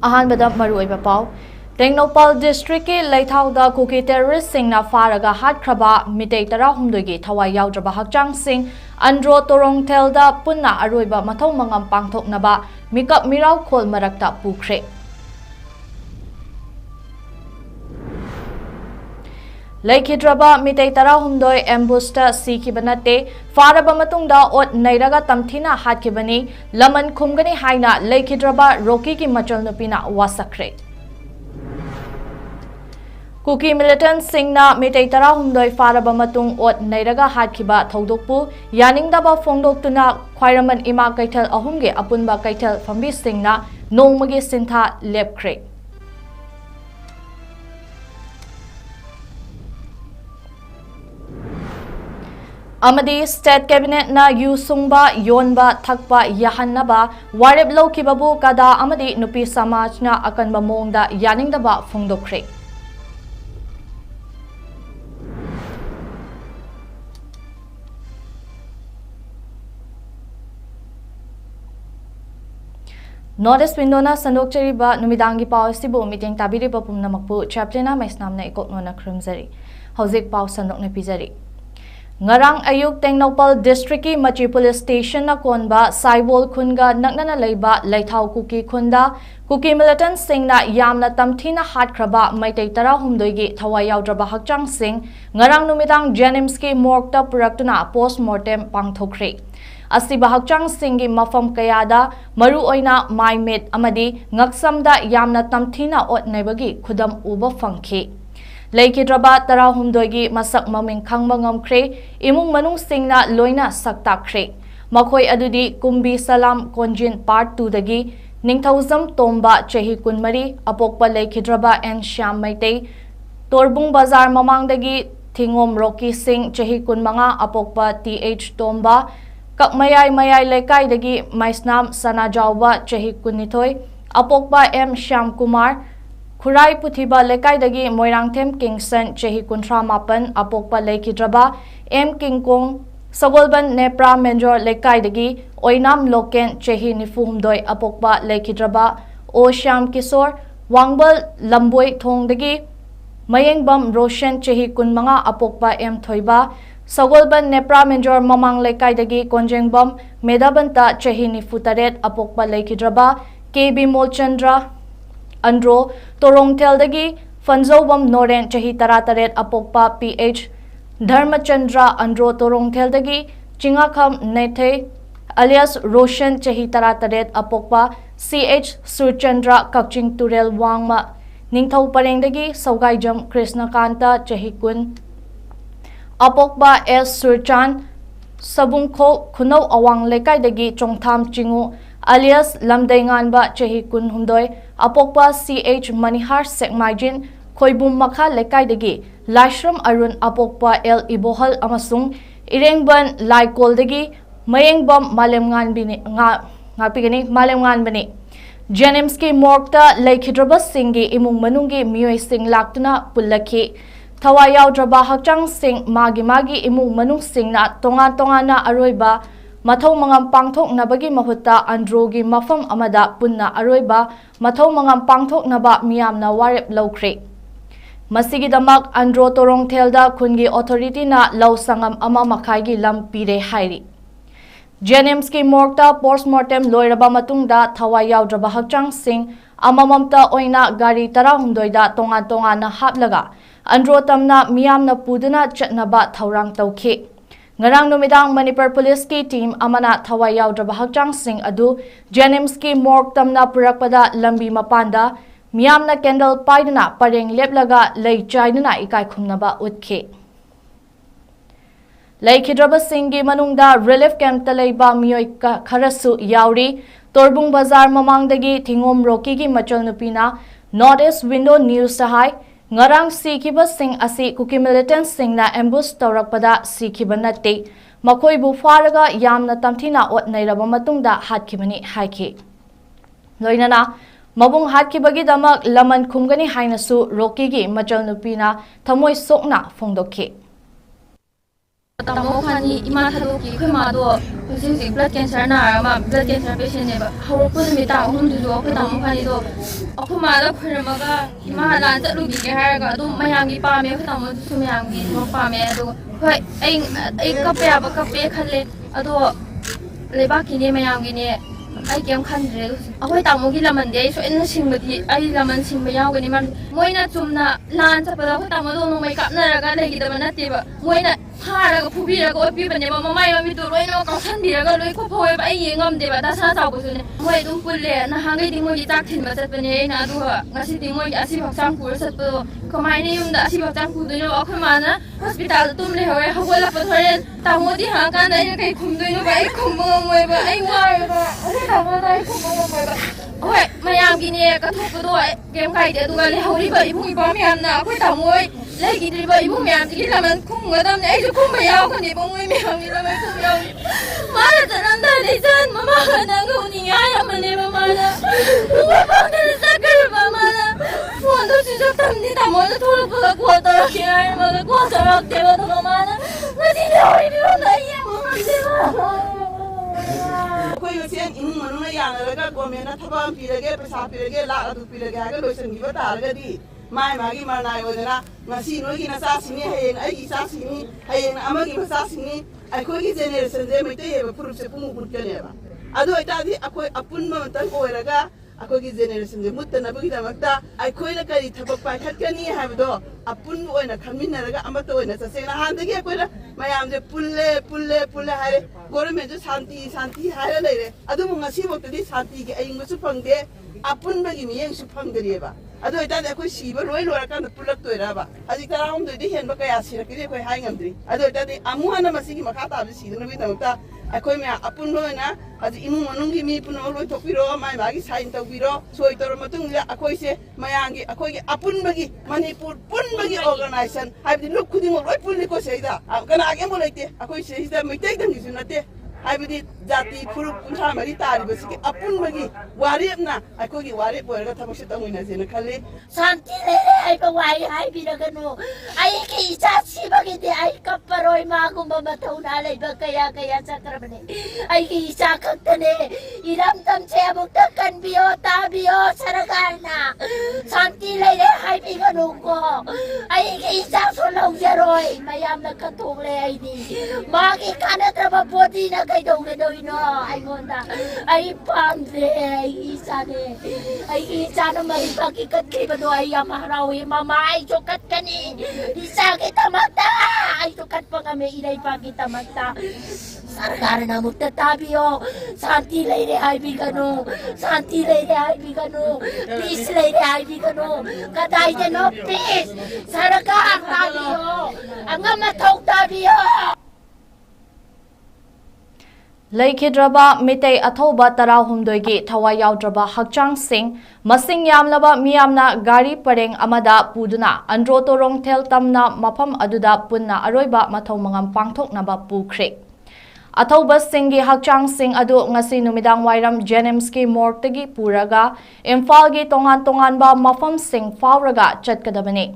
अहानबदा मरुओइबा पाव टेक्नोपाल district के लैथाउदा cookie terrorist सिंगना फारगा हाटख्रबा मिटै 13 गी थवाई याउद्रबा हक्चांग सिंग अंड्रो तोरोंगथेलदा पुन्ना अरोइबा मथौ मंगम पांगथोकनबा मिकप मिराव खोल मरक्ता पुख्रे लैखिद्रबा मिटै 13 एम्बुस्टा सीखिबा नते फारबा मतुंगदा ओट नैरगा तमथिना हाटखिबनी लमन खुमगनी हाइना लैखिद्रबा रोकी की मचल नुपिना वासख्रे कुकी मिलिटेंट सिंगना मिटै 13 फारबा मतुंग ओट नैरगा हाटखिबा थौदोकपु यानिंगदबा फोंदोक्तुना ख्वाइरमन इमा कैथल अहुमगे अपुनबा कैथल फंबी सिंगना नोंमगे सिंथा लेपख्रे अमदी स्टेट कैबिनेट ना यू सुंगबा योनबा थकबा याहन्नबा वारेब लौखिबबु कदा अमदी नुपी समाजना अकनबा मोंगदा यानिंगदबा फोंदोख्रे नॉर्थ ईस्ट विंडोना संदोक्चरीबा नुमिदांगी पाव सिबु मीटिंग ताबिरिबा पुमनमकपु चैप्लिना मैस्नामना इकोकनोना ख्रुमजरी हौजिक पाव संदोकने पिजरी ngarang ayuk Tengnopal district ki Machi police station na konba Saibol khunga naknana leiba Laithau kuki khunda kuki militant sing na yamna tamthina hatkraba maitai 13 gi thawai yaudraba hakchang sing ngarang numidang Jenims ki morgue ta puraktuna post mortem pangthokre asiba hakchang sing gi mafam kayada maru oina maimet amadi ngaksamda yamna tamthina ot naibagi khudam uba fangkhi लैखिद्रबा 13 गी मसक ममिंग खंगबा ngamkhre imung manung singna loina saktakre makhoi adudi kumbi salam konjin part 2 dagi ningthauzam tomba chahi kunmari apokpa lैखिद्रबा en sham maitei torbung bazar mamang dagi thingom rocky singh chahi kunmanga apokpa th tomba kakmayai mayai lekai dagi maisnam sanajawba chahi kunithoi apokpa m sham kumar Khurai Puthiba लेकाइदगी मोइरांगथेम किंगसन चेही 38 अपोकपा लैखिद्रबा M Kingkong Sagolband Nepra Menjor लेकाइदगी ओइनाम लोकेन चेही 92 अपोकपा लैखिद्रबा O Shyam Kishore Wangbal Lamboi थोंगदगी मयेंगबम रोशन चेही 15 अपोकपा एम थोइबा सगोलबन नेप्रा मेंजोर ममांग लेकाइदगी कोंजेंगबम मेदाबंता चेही 93 अपोकपा लैखिद्रबा केबी मोलचंद्र अंड्रो तोरोंगथेलदगी फंजोबम नोरेन चही 13 अपोकपा पीएच धर्मचंद्र अंड्रो तोरोंगथेलदगी चिंगाखम नेथे अलियास रोशन चही 13 अपोकपा सीएच सुरचंद्र कक्चिंग तुरेल वांगमा निंगथौ परेंगदगी सौगाइजम कृष्णकांता चही 10 अपोकपा S सुरचान सबुंखो खुनौ अवांग लेकाइदगी चोंगथाम चिंगु alias lamdainganba chahi 16 apokpa ch manihar sekmaijin khoibum makha lekaidagi laishram arun apokpa l ibohal amasung irengban laikoldagi mayengbam malemngan bini ngapigani malemngan bani Jenims ki morgta laikhidraba singi imung manungi miyoi sing laktuna pullakhi thawai yaudraba hakchang sing magi imung manung singna tonga na aroiba mathau mangam pangthok nabagi mahutta androgi mafam amada punna aroiba mathau mangam pangthok naba miyamna warep lawkhre masigi damak andro torongthelda khungi authority na law sangam ama makhai gi lam pire hairi Jenims ki morgta postmortem loiraba matungda thawai yaudraba hakchang sing amamamta oina gari 13 da tonga na haplaga andro tamna miyamna puduna chatnaba thaurang tawkhe ngarang numidang Manipur police ki team amana thawai yaudraba hakchang sing adu Jenims ki morgue tamna purakpada lambi mapanda miyamna candle paiduna pareng leplaga lei chaiduna ikai khumnaba utkhe laikhidraba sing gi manungda relief camp taleiba miyoi kharasu yauri torbung bazar mamangdagi thingom roki gi machal nupina North East window news sahai ngarang sikhiba sing asi kuki militant sing na ambush tawrakpada sikhiba natte makhoi bu faraga yamna tamthina ot nairaba matungda hatkibani haikhi loinana mabung hatkibagi damak laman khumgani hainasu roki gi machal nupina thamoi sokna phongdokhi Tamo khani ima thadoki khoi ma do hojik blood cancer na ma blood cancer patient ne ba hawko mi ta hum du do khoi tamo khani do akhoi ma da khoi ma ga ima lan cha lu gi ke ha ga do mayam gi pa me khoi tamo su mayam gi mo pa me do khoi ai ka pe ba ka pe khale ado leba ki ne mayam gi ne ai kem khan re akhoi tamo gi laman de so en sing ba di ai laman sing ba yaw ga ni man moina chumna lan cha pa da khoi tamo do no mai kap na ra ga le gi da na te ba moina 하라고 부비라고 어비버네 마마이 마미도 로이노 강산비라고 로이코 포에 바이 잉엄데바 다사 자고스네 모이 좀 뿔레 나 한게 딩모이 짝틴 맞았더니 나도 같이 딩모이 아시 박상 구르서도 그마이네 юм다 아시 박상 구드려 어크마나 호스피탈 tumle hoye 하고라 버터레 다모디 하가나 이렇게 굶드는 바이 굶어 모이 바 아이 와이바 어디 다모다 굶어 모이 바 ꯍꯣꯏ ꯃꯌꯥꯝꯒꯤꯅꯦ ꯀꯠꯊꯣꯛꯄꯗꯣ ꯀꯩꯝ ꯀꯥꯏꯗꯦ ꯑꯗꯨꯒ ꯂꯩꯍꯧꯔꯤꯕ ꯏꯕꯨꯡ ꯏꯄ꯭ꯋꯥ ꯃꯌꯥꯝꯅ ꯑꯩꯈꯣꯏ ꯇꯥꯃꯣꯏ ꯂꯩꯈꯤꯗ꯭ꯔꯤꯕ ꯏꯕꯨꯡ ꯃꯌꯥꯝꯁꯤꯒꯤ ꯂꯃꯟ ꯈꯨꯝꯒꯗꯕꯅꯦ ꯑꯩꯁꯨ ꯈꯨꯝꯕ ꯌꯥꯎꯒꯅꯦꯕ ꯃꯣꯏ ꯃꯌꯥꯝꯒꯤ ꯂꯃꯟ ꯈꯨꯝꯕ ꯌꯥꯎꯒꯅꯤ ꯃꯥꯅ ꯆꯠꯂꯝꯗꯥꯏꯗ ꯏꯆꯟ ꯃꯃꯥꯒ ꯅꯪꯒ ꯎꯅꯤꯡꯉꯥꯏ ꯑꯃꯅꯦꯕ ꯃꯥꯅ ꯄꯨꯡ ꯐꯥꯎꯗꯅ ꯆꯠꯈ꯭ꯔꯕ ꯃꯥꯅ ꯐꯣꯟꯗꯣ ꯁꯤꯁꯨ ꯊꯝꯗꯤ ꯇꯥꯃꯣꯅ ꯊꯣꯛꯂꯛꯄꯒ ꯀꯣꯜ ꯇꯧꯔꯛꯀꯦ ꯍꯥꯏꯔꯝꯃꯒ ꯀꯣꯜ ꯇꯧꯔꯛꯇꯦꯕ ꯑꯗꯨꯒ ꯃꯥꯅ ꯉꯁꯤ ꯂꯩꯍꯧꯔꯤ ꯐꯤꯕꯝꯗ ꯑꯩ ꯌꯦꯡꯕ ꯉꯝꯗꯦꯕ ꯁꯦꯟ ꯏꯃꯨꯡ ꯃꯅꯨꯡꯅ ꯌꯥꯅꯔꯒ ꯒꯣꯔꯃꯦꯟꯅ ꯊꯕꯛ ꯑꯃ ꯄꯤꯔꯒꯦ ꯄꯩꯁꯥ ꯄꯤꯔꯒꯦ ꯂꯥꯛ ꯑꯗꯨ ꯄꯤꯔꯒꯦ ꯍꯥꯏꯔꯒ ꯂꯣꯏꯁꯤꯟꯈꯤꯕ ꯇꯥꯔꯒꯗꯤ ꯃꯥꯒꯤ ꯃꯔꯅꯥꯏ ꯑꯣꯏꯗꯅ ꯉꯁꯤ ꯅꯣꯏꯒꯤ ꯅꯆꯥꯁꯤꯡꯅꯤ ꯍꯌꯦꯡ ꯑꯩꯒꯤ ꯏꯆꯥꯁꯤꯡꯅꯤ ꯍꯌꯦꯡ ꯑꯃꯒꯤ ꯃꯆꯥꯁꯤꯡꯅꯤ ꯑꯩꯈꯣꯏꯒꯤ ꯖꯦꯅꯦꯔꯦꯁꯟꯁꯦ ꯃꯩꯇꯩ ꯍꯥꯏꯕ ꯐꯨꯔꯨꯞꯁꯦ ꯄꯨꯡꯃꯨꯛ ꯃꯨꯠꯀꯅꯦꯕ ꯑꯗꯨ ꯑꯣꯏꯇꯥꯔꯗꯤ ꯑꯩꯈꯣꯏ ꯑꯄꯨꯟꯕ ꯑꯃꯇꯪ ꯑꯣꯏꯔꯒ ꯑꯩꯈꯣꯏꯒꯤ ꯖꯦꯅꯦꯔꯦꯁꯟꯁꯦ ꯃꯨꯠꯇꯅꯕꯒꯤꯗꯃꯛꯇ ꯑꯩꯈꯣꯏꯅ ꯀꯔꯤ ꯊꯕꯛ ꯄꯥꯏꯈꯠꯀꯅꯤ ꯍꯥꯏꯕꯗꯣ ꯑꯄꯨꯟꯕ ꯑꯣꯏꯅ ꯈꯟꯃꯤꯟꯅꯔꯒ ꯑꯃꯠꯇ ꯑꯣꯏꯅ ꯆꯠꯁꯦ ꯅꯍꯥꯟꯗꯒꯤ ꯑꯩꯈꯣꯏꯅ ꯃꯌꯥꯝꯁꯦ ꯄꯨꯜꯂꯦ ꯍꯥꯏꯔꯦ ꯒꯣꯔꯃꯦꯟꯁꯨ ꯁꯥꯟꯇꯤ ꯍꯥꯏꯔ ꯂꯩꯔꯦ ꯑꯗꯨꯕꯨ ꯉꯁꯤꯐꯥꯎꯇꯗꯤ ꯁꯥꯟꯇꯤꯒꯤ ꯑꯌꯤꯡꯕꯁꯨ ꯐꯪꯗꯦ ꯑꯄꯨꯟꯕꯒꯤ ꯃꯤꯠꯌꯦꯡꯁꯨ ꯐꯪꯗꯔꯤꯑꯕ ꯑꯗꯨ ꯑꯣꯏꯇꯥꯔꯗꯤ ꯑꯩꯈꯣꯏ ꯁꯤꯕ ꯂꯣꯏꯔꯀꯥꯟꯗ ꯄꯨꯜꯂꯛꯇꯣꯏꯔꯕ ꯍꯧꯖꯤꯛ 19ꯗꯤ ꯍꯦꯟꯕ ꯀꯌꯥ ꯁꯤꯔꯛꯀꯅꯤ ꯑꯩꯈꯣꯏ ꯍꯥꯏ ꯉꯝꯗ꯭ꯔꯤ ꯑꯗꯨ ꯑꯣꯏꯇꯥꯔꯗꯤ ꯑꯃꯨꯛ ꯍꯟꯅ ꯃꯁꯤꯒꯤ ꯃꯈꯥ ꯇꯥꯕꯁꯤ ꯁꯤꯗꯅꯕꯒꯤꯗꯃꯛꯇ ꯑꯩꯈꯣꯏ ꯃꯌꯥꯝ ꯑꯄꯨꯟꯕ ꯑꯣꯏꯅ ꯍꯧꯖꯤꯛ ꯏꯃꯨꯡ ꯃꯅꯨꯡꯒꯤ ꯃꯤ ꯄꯨꯝꯅꯃꯛ ꯂꯣꯏꯊꯣꯛꯄꯤꯔꯣ ꯃꯥꯒꯤ ꯁꯥꯏꯟ ꯇꯧꯕꯤꯔꯣ ꯁꯣꯏ ꯇꯧꯔ ꯃꯇꯨꯡꯗ ꯑꯩꯈꯣꯏꯁꯦ ꯃꯌꯥꯝꯒꯤ ꯑꯩꯈꯣꯏꯒꯤ ꯑꯄꯨꯟꯕꯒꯤ ꯃꯅꯤꯄꯨꯔ ꯄꯨꯟꯕꯒꯤ ꯑꯣꯔꯒꯅꯥꯏꯖꯦꯁꯟ ꯍꯥꯏꯕꯗꯤ ꯂꯨꯞ ꯈꯨꯗꯤꯡꯃꯛ ꯂꯣꯏ ꯄꯨꯜꯂꯤꯀꯣ ꯁꯤꯗ ꯀꯅꯥꯒꯤ ꯑꯃꯐꯥꯎ ꯂꯩꯇꯦ ꯑꯩꯈꯣꯏ ꯁꯤꯗ ꯃꯩꯇꯩꯗꯪꯒꯤꯁꯨ ꯅꯠꯇꯦ ꯍꯥꯏꯕꯗꯤ ꯖꯥꯇꯤ ꯐꯨꯔꯨꯞ 53 ꯇꯥꯔꯤꯕꯁꯤꯒꯤ ꯑꯄꯨꯟꯕꯒꯤ ꯋꯥꯔꯦꯞꯅ ꯑꯩꯈꯣꯏꯒꯤ ꯋꯥꯔꯦꯞ ꯑꯣꯏꯔꯒ ꯊꯕꯛꯁꯦ ꯇꯧꯃꯤꯟꯅꯁꯦꯅ ꯈꯜꯂꯤ ꯁꯥꯟꯇꯤ ꯂꯩꯔꯦ ꯍꯥꯏꯕ ꯋꯥꯍꯩ ꯍꯥꯏꯕꯤꯔꯒꯅꯨ ꯑꯩꯒꯤ ꯏꯆꯥ ꯁꯤꯕꯒꯤꯗꯤ ꯑꯩ ꯀꯞꯄꯔꯣꯏ ꯃꯥꯒꯨꯝꯕ ꯃꯊꯧꯅꯥ ꯂꯩꯕ ꯀꯌꯥ ꯆꯠꯈ꯭ꯔꯕꯅꯤ ꯑꯩꯒꯤ ꯏꯆꯥ ꯈꯛꯇꯅꯦ ꯏꯔꯝꯗꯝꯁꯦ ꯑꯃꯨꯛꯇ ꯀꯟꯕꯤꯌꯣ ꯇꯥꯕꯤꯌꯣ ꯁꯔꯀꯥꯔꯅ ꯁꯥꯟꯇꯤ ꯂꯩꯔꯦ ꯍꯥꯏꯕꯤꯒꯅꯨꯀꯣ ꯑꯩꯒꯤ ꯏꯆꯥꯁꯨ ꯂꯧꯖꯔꯣꯏ ꯃꯌꯥꯝꯅ ꯀꯠꯊꯣꯛꯂꯦ ꯑꯩꯗꯤ ꯃꯥꯒꯤ ꯀꯥꯟꯅꯗ꯭ꯔꯕ ꯕꯣꯗꯤꯅ ꯀꯩꯗꯧꯒꯗꯣꯏꯅꯣ ꯑꯩꯉꯣꯟꯗ ꯑꯩ ꯄꯥꯝꯗ꯭ꯔꯦ ꯑꯩꯒꯤ ꯏꯆꯥꯅꯦ ꯑꯩꯒꯤ ꯏꯆꯥꯅ ꯃꯔꯤꯐꯥꯛꯀꯤ ꯀꯠꯈꯤꯕꯗꯣ ꯑꯩ ꯌꯥꯝ ꯍꯔꯥꯎꯏ ꯃꯃꯥ ꯑꯩꯁꯨ ꯀꯠꯀꯅꯤ ꯏꯆꯥꯒꯤꯗꯃꯛꯇ ꯑꯩꯁꯨ ꯀꯠꯄ ꯉꯝꯃꯦ ꯏꯔꯩꯄꯥꯛꯀꯤꯗꯃꯛꯇ सरकारना मुक्त ताबियो शांति लेरे हाइबिगनु शांति लेरे हाइबिगनु पीस लेरे हाइबिगनु कदाई देनो पीस सरकार ताबियो अंगम थौ ताबियो ꯂꯩꯈꯤꯗ꯭ꯔꯕ ꯃꯤꯇꯩ ꯑꯊꯧꯕ 18ꯒꯤ ꯊꯋꯥꯏ ꯌꯥꯎꯗ꯭ꯔꯕ ꯍꯛꯆꯥꯡꯁꯤꯡ ꯃꯁꯤꯡ ꯌꯥꯝꯂꯕ ꯃꯤꯌꯥꯝꯅ ꯒꯥꯔꯤ ꯄꯔꯦꯡ ꯑꯃꯗ ꯄꯨꯗꯨꯅ ꯑꯟꯗ꯭ꯔꯣ ꯇꯣꯔꯣꯡꯊꯦꯜ ꯇꯝꯅ ꯃꯐꯝ ꯑꯗꯨꯗ ꯄꯨꯟꯅ ꯑꯔꯣꯏꯕ ꯃꯊꯧ ꯃꯉꯝ ꯄꯥꯡꯊꯣꯛꯅꯕ ꯄꯨꯈ꯭ꯔꯦ꯫ ꯑꯊꯧꯕꯁꯤꯡꯒꯤ ꯍꯛꯆꯥꯡꯁꯤꯡ ꯑꯗꯨ ꯉꯁꯤ ꯅꯨꯃꯤꯗꯥꯡ ꯋꯥꯏꯔꯝ ꯖꯦꯅꯤꯝꯁꯀꯤ ꯃꯣꯔꯒꯇꯒꯤ ꯄꯨꯔꯒ ꯏꯝꯐꯥꯜꯒꯤ ꯇꯣꯉꯥꯟꯕ ꯃꯐꯝꯁꯤꯡ ꯐꯥꯎꯔꯒ ꯆꯠꯀꯗꯕꯅꯤ꯫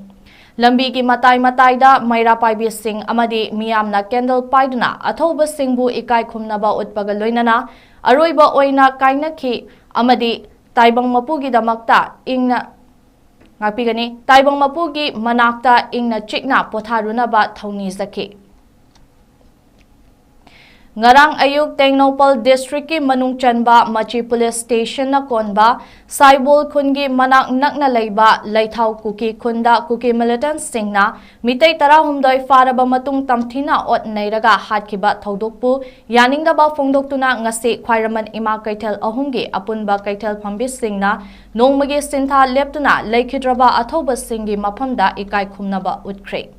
ꯂꯝꯕꯤꯒꯤ ꯃꯇꯥꯏꯗ ꯃꯩꯔꯥ ꯄꯥꯏꯕꯤꯁꯤꯡ ꯑꯃꯗꯤ ꯃꯤꯌꯥꯝꯅ ꯀꯦꯟꯗꯜ ꯄꯥꯏꯗꯨꯅ ꯑꯊꯧꯕꯁꯤꯡꯕꯨ ꯏꯀꯥꯏ ꯈꯨꯝꯅꯕ ꯎꯠꯄꯒ ꯂꯣꯏꯅꯅ ꯑꯔꯣꯏꯕ ꯑꯣꯏꯅ ꯀꯥꯏꯅꯈꯤ ꯑꯃꯗꯤ ꯇꯥꯏꯕꯪ ꯃꯄꯨꯒꯤꯗꯃꯛꯇ ꯏꯪꯅ ꯉꯥꯛꯄꯤꯒꯅꯤ ꯇꯥꯏꯕꯪ ꯃꯄꯨꯒꯤ ꯃꯅꯥꯛꯇ ꯏꯪꯅ ꯆꯤꯛꯅ ꯄꯣꯊꯥꯔꯨꯅꯕ ꯊꯧꯅꯤꯖꯈꯤ꯫ Ngarang ayuk Tengnopal District ki manung chanba Machi Police Station na konba Saibol Khungi manak nakna leiba Laithau Kuki Khunda Kuki militant singna mitay 18 faraba matung tamthina ot nairaga hatkiba thodokpu yaningdaba phongdoktuna ngasi Khwairaman Ima Kaithel ahumgi apunba Kaithel phambi singna nongmagi sintha leptuna leikidraba athoba singi maphamda ikai khumnaba utkhre।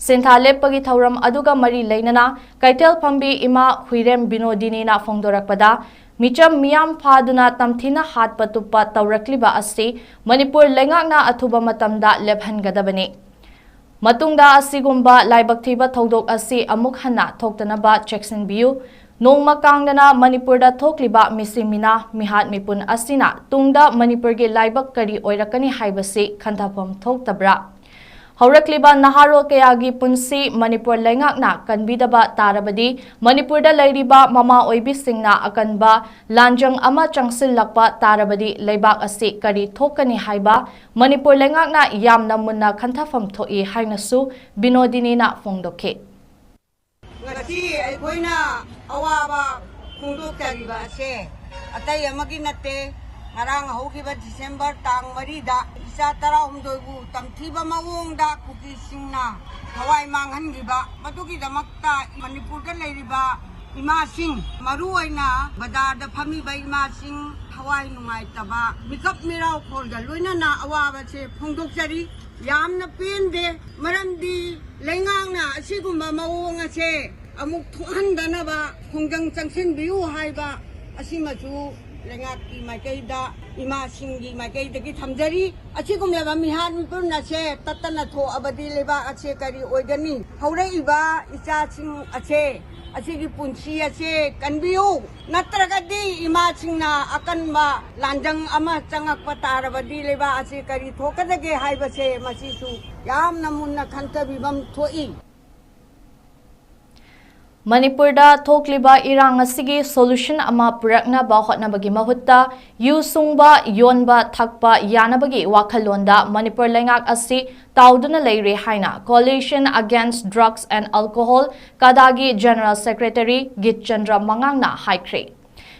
Sintha lepagi thauram aduga mari leinana Kaithel phambi Ima Huirem Binodinina phongdorakpada micham miyam phaduna tamthina hatpa tuppa taurakliba asi Manipur lengakna athuba matamda lephangadabani। Matungda asigumba laibak thiba thodok asi amuk hanna thoktanaba cheksinbiu nongma kangdana Manipurda thokliba misimina mihat mipun asina tungda Manipurgi laibak kari oirakani haibasi khanthapam thoktabra। Haurakliba Naharo Kayagi Punsi Manipur Lengakna Kanbidaba Tarabadi Manipurda Lairiba Mama Oibi Singna Akanba Lanjang Ama Changsil Lakpa Tarabadi Leibak Asi Kari Thokani Haiba Manipur Lengakna Yamna Munna Kantafam Thoi Hainasu Binodini na Fongdoke Ngasi aikoina awaba khungdokariba ase atai amagi natte ngarang hogiba December tang 3 da isa 12 bu tamthiba mawongda kuki singna thawai manghangiba madugi damakta Manipur da leiriba ima sing maru aina badar da phami ba ima sing thawai nungai taba mikap mirau kholga loina na awaba che phongdokjari yamna pende maramdi lengang asigumba mawong ase amuk thohandanaba khongjang changsinbiu haiba asimachu lengaki maikaida ima singi maikai thamjari achigumleba mihan purna se tatana tho abadi leba ache kari oigani haureiba icha sing ache achigi punchi ache kanbiu natragadi ima singna akanba lanjang ama changak patarabadi leba ache kari thokadage haiba se masisu yamna munna khantabibam thoi Manipurda Thokliba Irang Asigi Solution Ama Purakna Ba Hotnabagi Mahutta Yusungba Yonba Thakpa Yanabagi Wakhalonda Manipur Lengak Asi Tauduna Leiri Haina Coalition Against Drugs and Alcohol Kadagi General Secretary Git Chandra Mangangna Haikre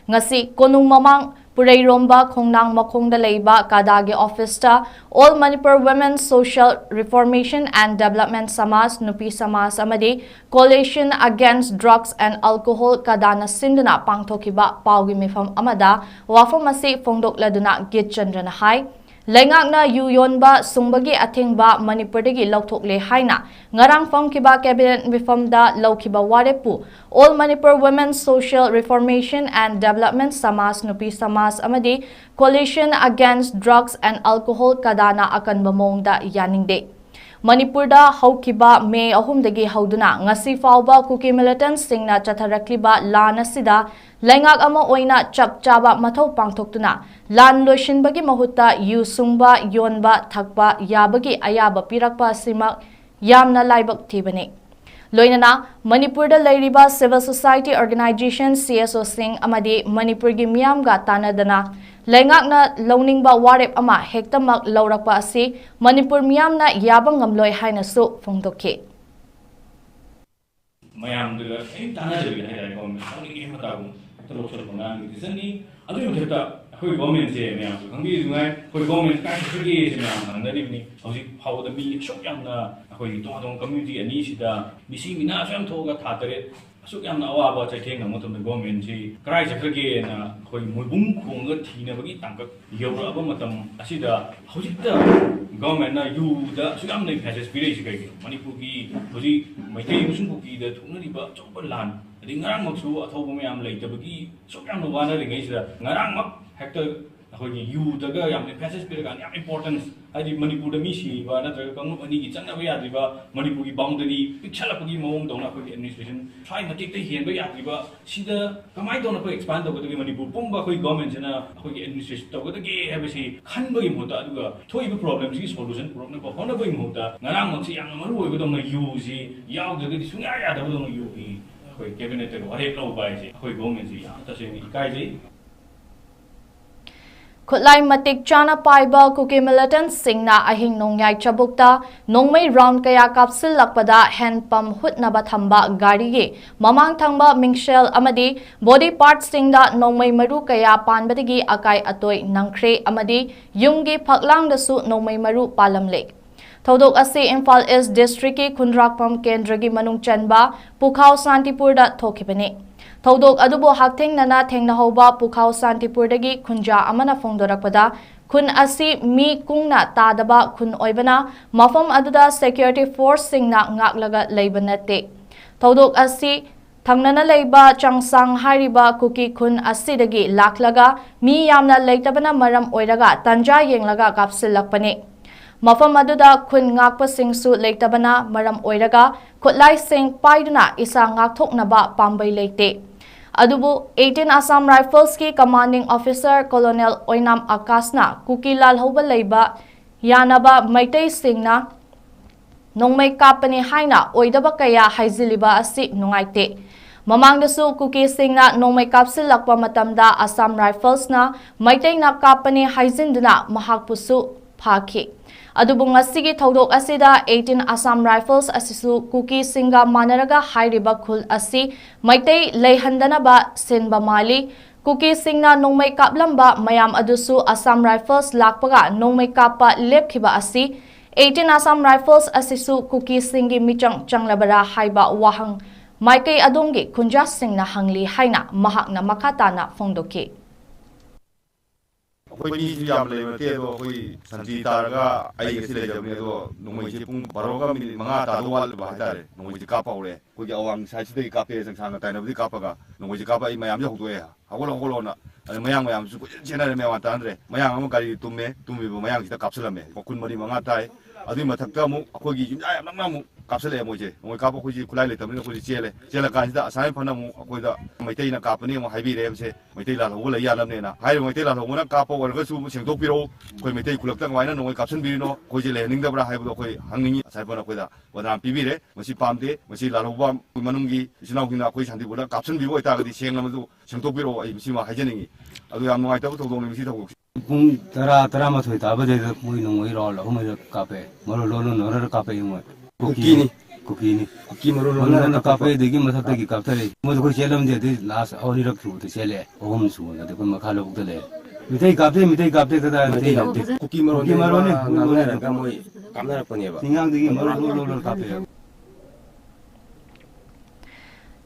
Ngasi Konung Mamang Puray Romba Kongnang Makongda Leiba Kadagi Officer All Manipur Women Social Reformation and Development Samas Nupi Samas Amadi Coalition Against Drugs and Alcohol Kadana Sinduna Pangtokiba Paugi Mifam Amada Wafamasi Fongdok Laduna Git Chandrana Hai Lengakna Yuyonba Sungbagi Atingba Manipurdagi Lautokle Haina Ngarang Fongkiba Cabinet Mifamda Laukiba Warepu All Manipur Women Social Reformation and Development Samas Nupi Samas Amadi Coalition Against Drugs and Alcohol Kadana Akan Bamongda Yaningde Manipurda Haukiba May Ahumdagi Hauduna Ngasi Fauba Kuki Militants Singna Chatharakliba Lana Sida Lengak Ama Oina Chap Chaba Mathau Pangtoktuna Lan Loishinbagi Mahutta Yusungba Yonba Thakpa Yabagi Ayaba Pirakpa Simak Yamna Laibak Tibani Loinana Manipurda Lairiba Civil Society Organization CSO Singh Amadi Manipurgi Miyamga Tanadana Lengakna Louningba Warep Ama Hektamak Laurakpa Asi Manipur Miyamna Yabang Ngamloi Hainasu Fongdoke Mayam the Tanadari had a comment, only in Matago, the local Mangan is any other government here, for government countries and the evening, how the me shock young community and Nishida, Missing Minasham Toga Tatare, so young about taking a motor of the government, cries again, Mubum Kunga Tina Tanka, Yoga Matam, Asida, how's it the government, you the Sugam has aspiration, Manipuki, my team Sunbuki, the Tunariba, Chopalan, the Naramoksu, a Tobamiam later, so young one against the Naram Hector. You the guy, I'm the passage spirit and importance. I did Manipur the Mishi, but another company, it's another Yadiba, Manipuri boundary, Pichalapagi Mom, don't have administration, trying to take the hand by Yadiba. See the Kamai don't expand over the Manipur, Pumba, government and administration, over the gay, have a say, Kanbay Mota, Toy problems, is solution, problem of Honorable Mota, Naramoti, Yamaru, we don't use Yaw the Sunaya, the don't use cabinet or Heklo by the government, 𝐃𝐄𝐂𝐄𝐂 Kutlai Matik Chana Paiba Kuki Militant Singna Ahing Nongyai Chabukta Nongmay Round Kaya Kapsil Lakpada Hand Pump Hutnaba Thamba Gari Mamang Thangba Mingshel Amadi Body Part Singda Nongmay Maru Kaya Panbadigi Akai Atoy Nangkre Amadi Yumgi Paklang Dasu Nongmay Maru Palamlek Thodok Asi Imphal East Districti Khunrakpam Kendragi Manung Chanba Pukhao Santipurda Thokipani Thodok Adubo Hakting Nana Tengnahoba Pukhao Santipurdagi Khunja Amana Fongdorakpada Khun Asi Mi Kungna Tadaba Khun Oibana Mafam Aduda Security Force Singna Ngaklaga Leibanate Thodok Asi Thangnana Leiba Changsang Hariba Kuki Khun Asidagi Laklaga Mi Yamna Leitabana Maram Oiraga Tanja Yenglaga Kapsilakpani Mafam Aduda Khun Ngakpa Singsu Leitabana Maram Oiraga Kutlai Singh Paiduna Isa Ngakthoknaba Pambay Leite Adubu 18 Assam Rifles ki Commanding Officer Colonel Oinam Akasna Kuki Lalhoba Leiba Yanaba Maitay Singna nongmai kapani haina oidaba kaya haiziliba asi nungaite mamangdasu kuki singna nongmai kapsilakpa matamda Assam Rifles na maitai na kapani haizinduna mahakpusu phaki adubu ngasigi thodok asida 18 Assam Rifles asisu kuki singa manaraga hairiba khul asi maitai leihandanaba sinba mali kuki singna nongmai kaplamba mayam adusu Assam Rifles lakpaga nongmai kappa lepkhiba asi 18 Assam Rifles asisu kuki singi michang changlabara haiba wahang maikai adongi khunja singna hangli haina mahakna makatana phongdoki कोई याम ले मते तो कोई संति तारगा आई के सिले जब ने तो नोंगै से पुंग बारोगा मिनिट मंगा तादो वाल बाहातारे नोंगै से कापा उरे कोई अवांग साइड से कापे संसांग ताइनबदि कापागा नोंगै से कापा मयाम जे होदोए हागोलो होगोलो ना मयाम मयाम सु जेनरे मेवा तांद्रे मयाम अम गारी तुमे मयाम सिदा कापसलमे कोकुन मरि मंगा ताइ अदि मथक्ता मु अखोगी जुजा याम नंगना मु कापसले मोजे नोंगै कापा खोजि खुलाइ ले तमने खोजि चेले कासिदा असाइ फना मु अखोइदा मैतैना कापनी मु हाइबि रेबसे मैतै ला होगो लय यालमनेना हाइ मैतै ला होगोना कापा वरगसु सेंदोपिरो कोई मैतै खुलक्ता वाइना नोंगै कापसन बिरिनो खोजि ले निंगदबरा हाइबो खोइ हांगिंगी असाइ फना खोइदा वदाम पिबिरे मसि पामदे मसि लालौबा मनुंगी सिनाउगिना खोइ शान्तिपुरा कापसन बिबो इतागदि सेंगलमदु सेंदोपिरो आई मसिमा हाइजनिंगी अदु याम नुंगाइतबो थौदोंनि मसि थौ पुंग तरा माथोइ ताबदे मोइ नोंगै रॉल होमै कापे मरो लोलो नोरर कापे मोइ कुकी मरो लोलो कापे देगी मथक्तगी कापतरे मोइ को चेलम दे लास्ट औरी रखु त चेले ओम सु न को मखालो उतले मितै कापते कदा मितै कापते कुकी मरो ने मोइ कामना पनेबा सिंगांग देगी मरो लोलो कापे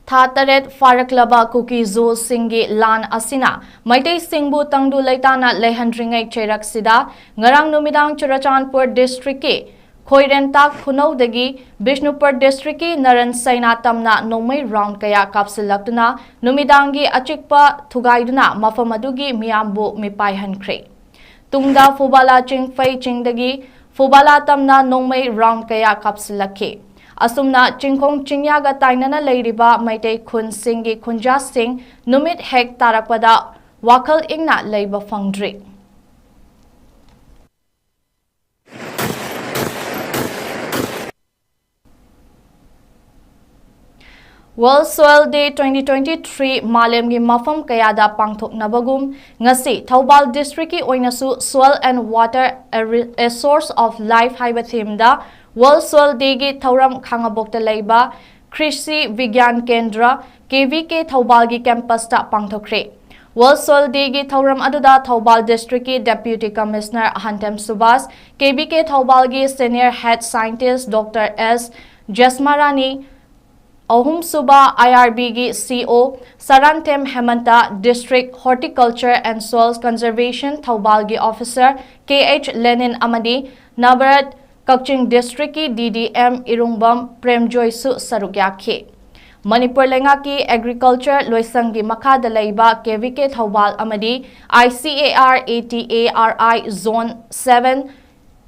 Thataret Faraklaba Kuki Zo Singi Lan Asina Maitai Singbu Tangdu Laitana Lehandringai Cherak Sida Ngarang Numidang Churachandpur District Khoirentak Khunodagi Bishnupur District Naran Saina Tamna Nomai Round Kaya Kapsilaktuna Numidangi Achikpa Thugaiduna Mafamadugi Miyambu Mipai Hankre Tungda Fubala Chingfai Chingdagi Fubala Tamna Nomai Round Kaya Kapsilake Asumna Chingkhong Chingyaga Tainana Leiriba Maitai Khun Singi Khunja Singh Numit Hek Tarakpada Wakal Ingna Leiba Fangdri World Soil Day 2023 Malemgi Mafam Kayada Pangthok Nabagum Ngasi Thoubal District ki Oinasu Soil and Water a Source of Life haiba theme da World Soil Day gi Thauram Khangabokta Leiba Krishi Vigyan Kendra KVK Thoubal gi campus ta pangthokre World Soil Day gi Thauram aduda Thoubal District ki Deputy Commissioner Hantem Subas KVK Thoubal gi Senior Head Scientist Dr. S Jasmarani Ahum Suba IRB gi CO Sarantem Hemanta District Horticulture and Soils Conservation Thoubal gi Officer KH Lenin Amadi Nabarat Kakching District ki DDM Irungbam Premjoy Su Sarugyakhe Manipur Lenga ki Agriculture Loisangi Makada Leiba KVK Thoubal Amadi ICAR ATARI Zone 7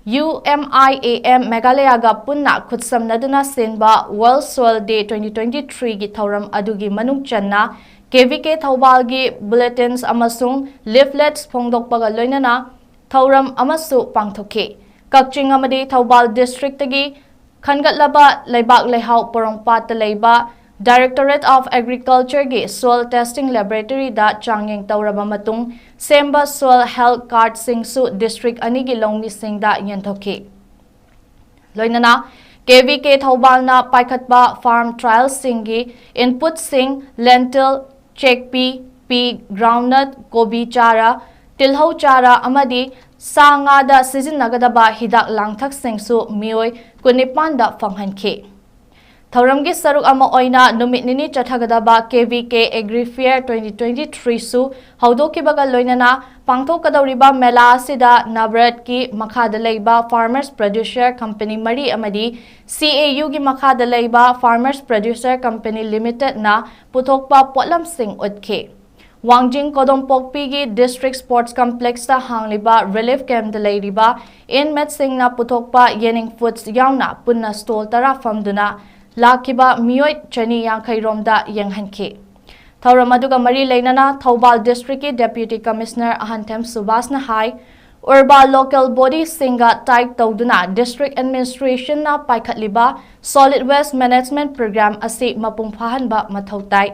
UMIAM Meghalaya ga punna khutsamnaduna sinba World Soil Day 2023 gi thauram adugi manung channa KVK Thoubal gi bulletins amasung leaflets phongdokpaga loinana thauram amasu pangthoke Kakching amadi Thoubal District gi khangatlaba leibak lehau porongpat leiba Directorate of Agriculture gi Soil Testing Laboratory da changyeng tauraba matung Semba Soil Health Card Singsu District anigi longmi singda yenthoki Loinana KVK Thoubal na paikhatba farm trial singi input sing lentil chickpea pea groundnut gobi chara tilhau chara amadi sanga da sizinnagadaba hidak langthak singsu mioi kunipanda phanghankhe Thauramgi saruk ama oina numit nini chathagadaba KVK Agri Fair 2023 su haudokibaga loinana pangthokadawriba mela asida Nabrat ki makhada leiba Farmers Producer Company Mari amadi CAU gi makhada leiba Farmers Producer Company Limited na puthokpa potlam sing utkhe Wangjing Kodompokpi gi District Sports Complex ta hangliba Relief Camp da leiriba inmet sing na puthokpa yening foods yauna punna stall tara famduna Lakiba Miyoi Chani Yankai Romda Yanghanke. Thauram aduga mari leinana Thoubal District ki Deputy Commissioner Ahantem Subas na hai urban local body singa type tawduna district administration na paikhatliba solid waste management program asi mapung phahanba mathau tai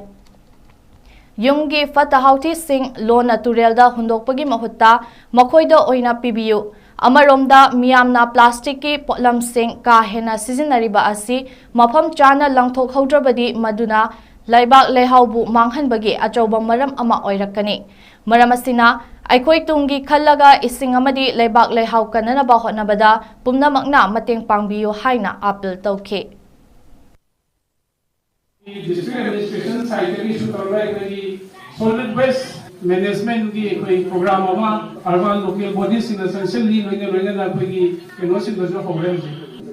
yumgi fatahauti sing lona turelda hundokpagi mahutta makhoida oina pibiyu amaromda miyamna plastic ki potlam sing ka hena sizinariba asi mafam chana langthok haudrabadi maduna laibak lehaubu manghanbagi achauba maram ama oirakani maram asina aikoi tungi khallaga ising amadi laibak lehau kanana ba hotnabada pumnamakna mateng pangbiyo haina appeal tawkhe district administration side ki supervise ki solid waste management ki koi program ama urban local bodies in essential li loina na koi keno sin do program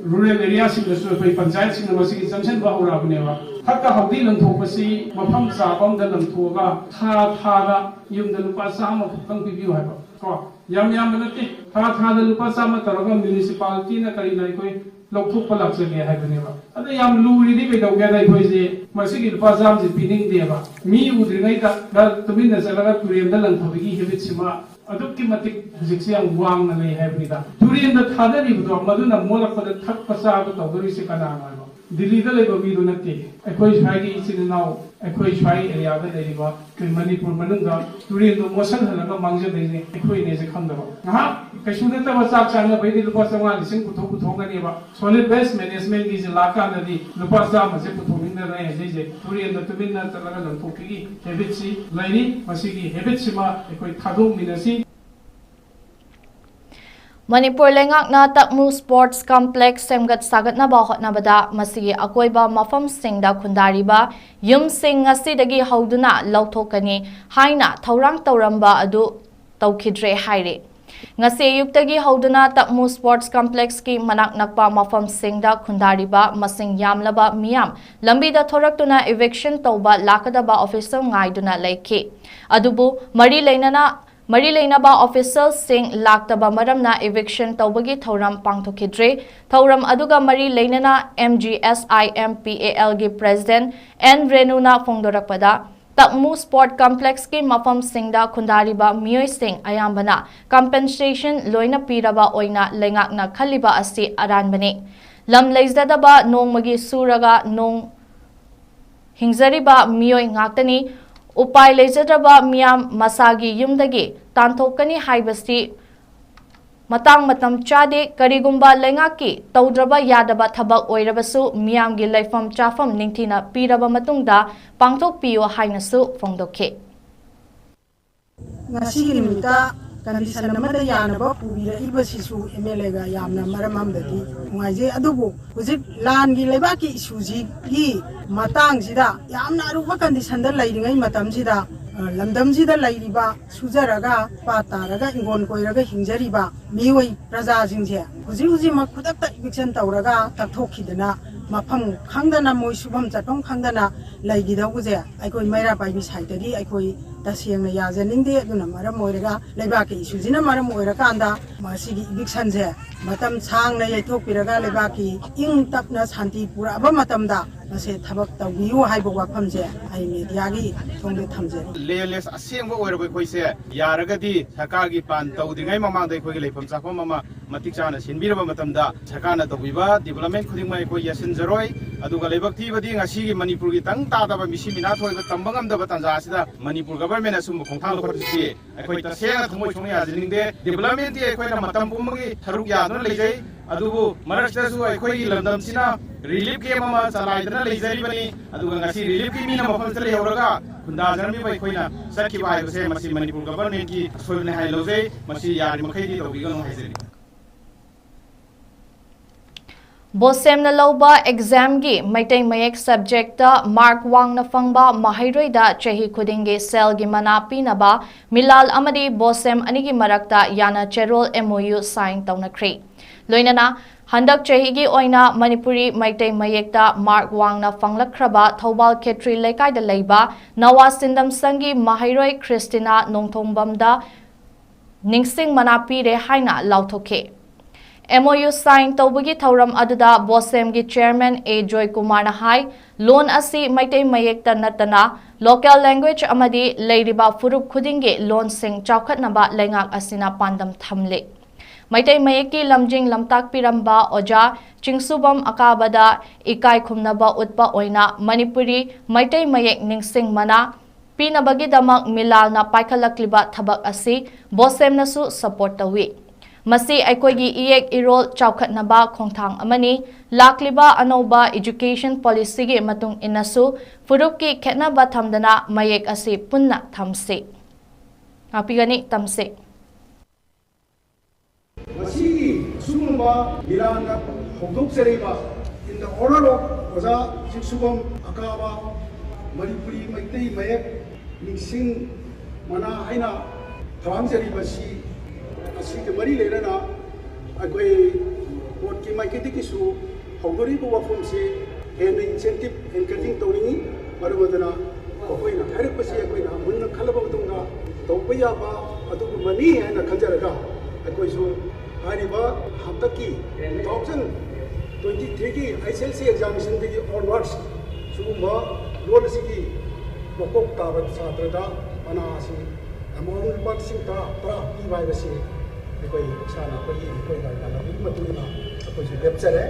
rural areas in the koi panchayat sin ma si junction ba hora bnewa hakka hawdi lang thopasi mafam sabam da lang thoga tha ga yum da lupa sama phang pi view haiba ko yam banati tha da lupa sama taraga municipality na kari nai koi lokthuk palak se nge haibnewa ada yam luri di be dawga dai koi je masigi lupa jam ji pining deba mi udri ngai da tumin na salaga turiem da lang thobigi hebit sima adukki matik hujiksi yang wang na nei haibnida turiem da thada ri bu maduna molak pada thak pasa ba tawdori se kana na Delhi da leba mi do nati ekoi shai gi isinau ekoi shai area da leba ke manipur manunga turin do mosan halaga mangje dei ne ekoi ne je khamdaba ha kaishu ne ta wasa changa bai di lupa sanga lising kuthok ngani ba solid waste management gi je laka na di lupa sa ma je kuthomin na rai je turin da tubin na talaga nan thokigi habit si laini masigi habit sima ekoi thadong minasi Manipur lengakna takmu sports complex semgat sagatna ba hotnabada masigi akoiba mafam singda khundariba yum sing ngasidagi hauduna lauthokani haina thaurang tauramba adu tawkhidre haire ngase yuktagi hauduna takmu sports complex ki manak nakpa mafam singda khundariba masing yamlaba miyam lambida thoraktuna eviction tawba lakadaba officer ngaiduna leikhi adubu Mari Lainaba officials sing laktaba maramna eviction tawbagi thauram pangthokidre thauram aduga Mari Lainana 𝐁𝐫𝐸 gi president N Renuna phongdorakpada takmu sport complex ki mafam singda khundariba miyoi sing ayambana compensation loina piraba oina lengakna khaliba asi aranbani lam leizadaba nongmagi suraga nong hingzariba miyoi ngaktani upai lejadraba miyam masagi yumdagi tanthokani haibasi matang matam chade karigumba lengaki tawdraba yadaba thabak oirabasu miyamgi laifam chafam ningthina piraba matungda pangthok piyo hainasu phongdokhe ngasi gi nimita condition amada yanaba pubira ibasisu MLA ga yamna maramamdadi ngaije adubu hujik lan gi lebaki isuji gi matang sida yamna aruba condition da lairingai matam sida lamdam sida lairiba sujaraga pataraga ingon koiraga hingjariba miwai praja jingje huji makudakta eviction tawraga takthokidana mafam khangdana moi subam chatong khangdana laigidawuje aikoi maira baibi saidagi aikoi tasiyangna yajaningde aduna maram moiraga leibaki isujina maram moirakanda masigi eviction je matam changna yaithokpiraga leibaki ing tapna shanti pura aba matamda mase thabak tawbiyu haibo wafamje ai media gi thongde thamje लेलेस असेंग ओरब खोइसे यारगदी सरकार की पान तौदिङै ममांदै खोइ लेफम चाखम mama मतिक चाना सिनबिरब मतमदा सरकारना तौबिबा development खुदिङमै खोइ यासिनजरोय अदुगा लेबक थिबदी ngasiगी मणिपुर की तंग तादाबा मिसिमिना थोइबा तंबंगमदबा तंजा असida Manipur government assume खोंथांग लखरसि अखोइ तसेंग थमोइ song याजिनिंगदे development ति अखोइना मतम पुमगी थरुक यादन लेजै अदुबु मरक्सदसु अखोइ लंदमसिना रिलीफ के ममा चलाइदना लेजरिबनी अदुगा ngasi रिलीफ की मीना मफमसले हेवरगा खुंदा जनमी बै खोइना सखि बाइबसे मसि मणिपुर गभर्नमेन्ट की सोइबने high लौजै मसि यारि मखैदि तौबिगनो हाइजरि Bosemna lauba exam gi maitai mayek subject mark wangna fangba mahairoida chahi khudinge cell gi manapi naba milal amadi bosem anigi marakta yana cherol MOU sign tawnakri loinana handak chahi gi oina manipuri maitai mayekta mark wangna fanglakhraba thobal khetri lekai da leiba nawa sindam sangi mahairoi Christina nongthombamda ningsing manapi re haina lauthoke MOU sign tawbagi thauram aduda bosem gi chairman 𝐂𝐃𝐄𝐈𝐬 na hai loan asi maitai mayekta natana local language amadi leiriba furup khudingi lon sing chawkhatnaba lengak asina pandam thamle Maitai mayeki lamjing lamtak piramba oja chingsubam akabada ikai khumnaba utpa oina manipuri maitai mayek ningsing mana pinabagi damak milal na paikhalakliba thabak asi bosemnasu support tawi masi aikoigi iek irol chawkhatnaba khongthang amani lakliba anoba education policy gi matung inasu furupki khetnaba thamdana mayek asi punna thamse apigani tamse Masih sumba bilanga hongdok seriba in the order of oza jiksubam akaba manipuri maitai mayak ningsing mana aina tharam seriba si asi ke mari lerana agoi bot ki maiketi kisu hongdori ko wafum se and incentive encouraging tawini marwadana koina harap pasi akoina munna khalaba tungna tawpaya ba adu mani ana khanjaraga akoisu hariba hamtaki 2023 ki ICLC examination degi onwards sugumba lol sigi mokok tabat satrada anasi among participant ta pra pi basi koi sana koi ga na matuna koi lecture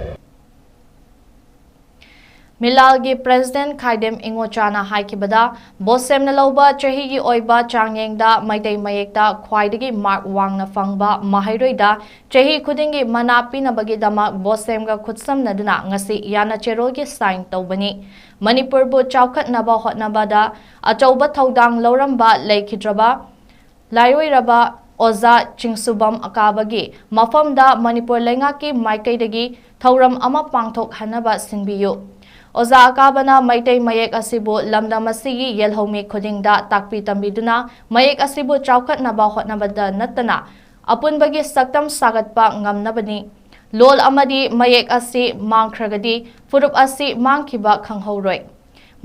Milalgi President 𝐃𝐄𝐲𝐸 haikibada bosemna loba chahigi oiba changyengda maitai mayekta khwaidagi mark wangna fangba mahairoida chahi khudingi manapi nabagi dama bosemga khutsamna duna ngasi yana cherolgi sign tawbani Manipur bu chawkhatnaba hotnabada achauba thodang loramba leikidraba lairoiraba oza chingsubam akabagi mafamda Manipur lengaki maikaidagi thauram ama pangthok hanaba sinbiyu Oza akabana maitai mayek asibu lamda masigi yelhomi khudingda takpi tambiduna mayek asibu chawkhatnaba hotnabada natana apunbagi saktam sagatpa ngamnabani lol amadi mayek asi mangkhragadi furup asi mangkhiba khanghauroi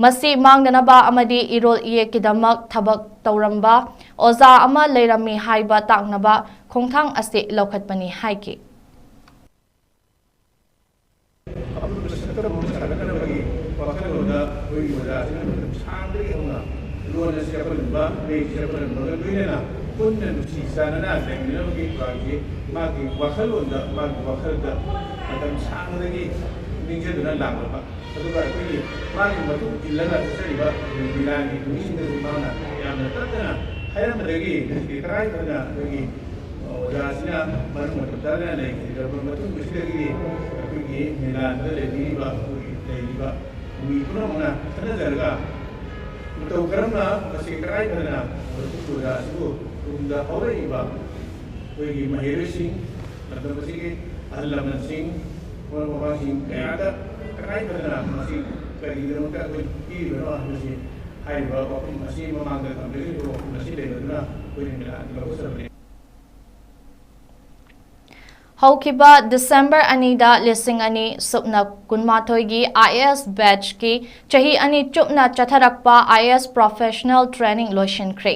masi mangdanaba amadi irol iyekidamak thabak tawramba oza ama leirami haiba taknaba khongthang asi lokhatpani haiki Haukiba December anida lising ani supna kunmathoigi IAS batch ki chahi ani chupna chatharakpa IAS professional training lotion kre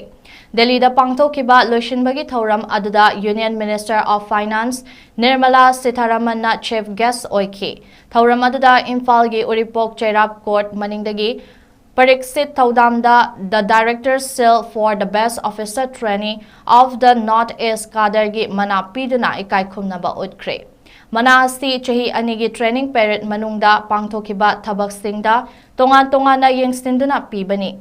Delhi da pangthokiba lotion bagi thoram aduda Union Minister of Finance Nirmala Sitharaman na chief guest oiki thoram aduda Imphal gi Uripok Cherap court maningdagi Pariksit Thaudamda, the Director Seal for the Best Officer Trainee of the North-East Kadargi Mana Piduna Ikai Khumnaba Utkre. Mana Asti Chahi Anigi Training Period Manungda Pangthokiba Thabak Singda Tonga na Yengsinduna Pibani.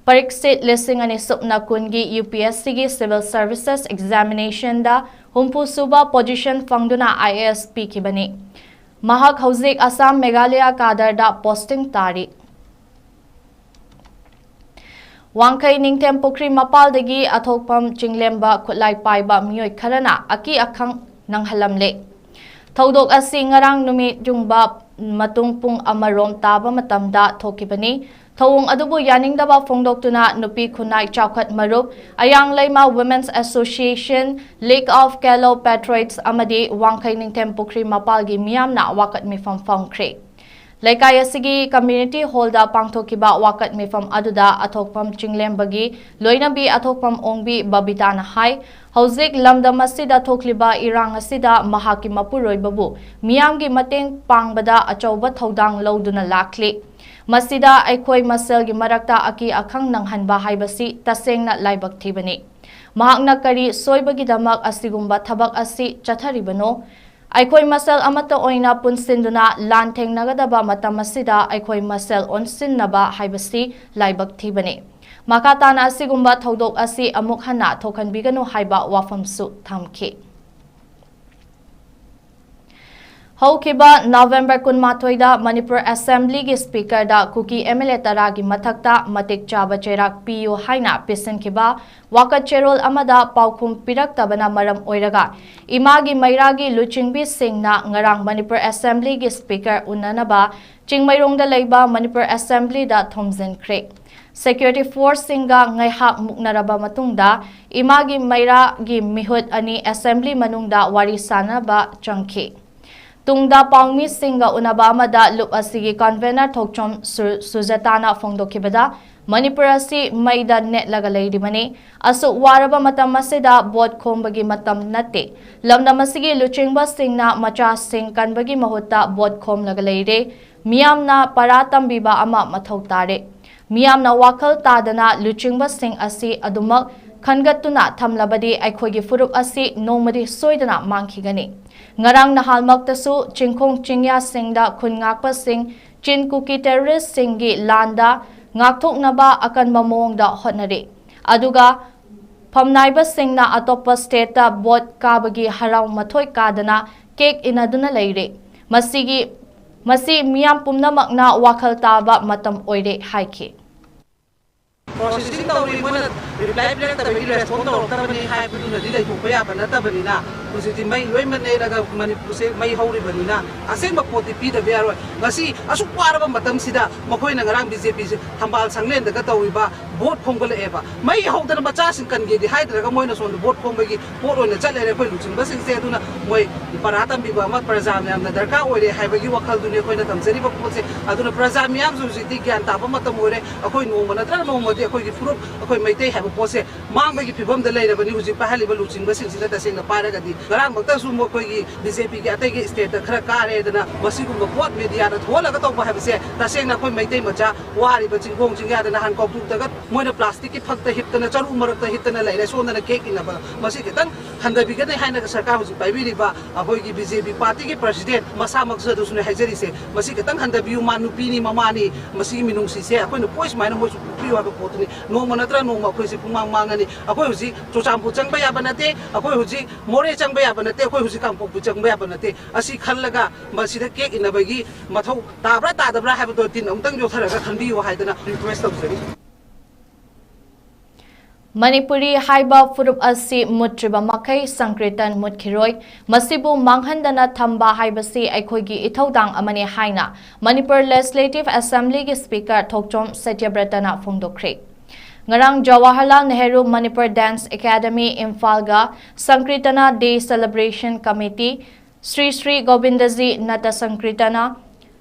Pariksit Lising Ani Supna Kungi UPSC gi Civil Services Examination da Humpu Suba Position Fangduna IASP Kibani. Mahak Hauzik Assam Meghalaya Kadarda Posting Tari. Wangkai Ningtem Pukri Mapaldagi Athokpam Chinglemba Kutlai Paiba Miyoi Kharana Aki Akhang Nanghalamle. Thodok asi ngarang numit jungba matung pung amarom taba matamda thokibani. Thawung adubu yaningdaba phongdoktuna nupi khunai chawkhat marup Ayang Laima Women's Association League of Fellow Patriots amadi Wangkai Ningtem Pukri Mapalgi miyamna wakat mifam phangkre. Laikai asigi community hall da pangthokiba wakat mifam aduda athokpam chinglembagi loinabi athokpam ongbi babita na hai hauzik lamdam asida thokliba irang asida mahaki mapuroi babu miyamgi mateng pangbada achauba thodang loduna lakli masida aikoi maselgi marakta aki akhang nanghanba haibasi tasengna laibak thibani mahakna kari soibagi damak asigumba thabak asi chatharibano Aikoi masel amata oina punsinduna lan thengnagadaba matam asida aikoi masel onsinnaba haibasi laibak thibani makatana asigumba thodok asi amuk hana thokhanbiganu haiba wafamsu thamki Haukiba November 12 da Manipur Assembly gi Speaker da Kuki MLA taragi mathakta matik chaba cherak piyu haina pisin kiba wakat cherol amada paukhum pirak tabana maram oiraga imagi mairagi luchingbi singna ngarang Manipur Assembly gi Speaker unanaba chingmairong da leiba Manipur Assembly da thomzen kre Security Force singa ngaihak muknaraba matungda imagi mairagi mihut ani Assembly manungda wari sanaba changki Tungda pangmi singa unaba amada lup asigi convener thokchom sujatana phongdokibada Manipur asi maida net laga leidimani asu waraba matam masida bot khombagi matam natte lamdam asigi luchingba singna macha sing kanbagi mahutta bot khom laga leire miyamna paratam biba ama mathau tare miyamna wakhal tadana luchingba sing asi adumak khangatuna thamlabadi aikhogi furup asi nomadi soidana mangkhigani ngarang nahalmaktasu chingkhong chingya singda khungakpa sing chin kuki terrorist singi landa ngakthoknaba akanba mongda hotnari aduga phamnaiba singna atopa state ta bot kabagi haraw mathoi kadana cake inaduna leire masi miyam pumnamakna wakhal taba matam oire haiki Processing tawri mo na reply plate tabi respond to tabani hai putu na dilay ko ya bana tabani na kusiti mai loi man nei laga Manipur se mai hauri bani na aseng ba poti pi da biaro ngasi asu kwara ba matam sida makoi na ngarang BJP se thambal sanglen da ka tawi ba vote khongol eba mai haudana bacha sing kan ge di hai da moi na son vote khongbagi vote oina chale re koi luchin ba sing se duna moi paratam bi ba ma prajam yam na darka oire hai bagi wakhal dune koi na tamseri ba pose aduna prajam yam su siti gyan ta ba matam ore akoi no mana tra no modi akoi gi furup akoi maitai hai ba pose mang bagi phibam da leira bani huji pahali ba luchin ba sing sida ta sing na para ga di garang bakta su mo koi gi BJP gi atai gi state da khara kare dana masi gu bot media da thola ga to ba ha se ta sing na koi maitai macha wari ba chingong chingya da na han kok tu ta ga moina plastic ki phakta hitna charu marakta hitna leira so na cake ina ba masi kitang handa bi ga nei haina ga sarkar huji pai bi ba akoi gi BJP party gi president masa maksa du sune haijari se masi kitang handa bi manu pi ni mama ni masi minung si se akoi no pois mai na mo su pri wa ba potni no manatra no ma khoi se pumang mangani akoi huji chocham pu chang ba ya banate akoi huji more chang ba ya banate akoi huji kam pu chang ba ya banate asi khallaga masi da cake ina ba gi mathau tabra ta dabra ha ba do tin amtang jo thara ga khanbi wa haidana request tawsari Manipuri haiba furup asi mutriba makai sankritan mutkiroi masibu manghandana thamba haibasi aikhogi ithodang amani haina Manipur Legislative Assembly gi Speaker Thokchom Satyabratana phongdokre ngarang Jawaharlal Nehru Manipur Dance Academy Imphal-ga Sankritana Day Celebration Committee Sri Govindaji Nata Sankritana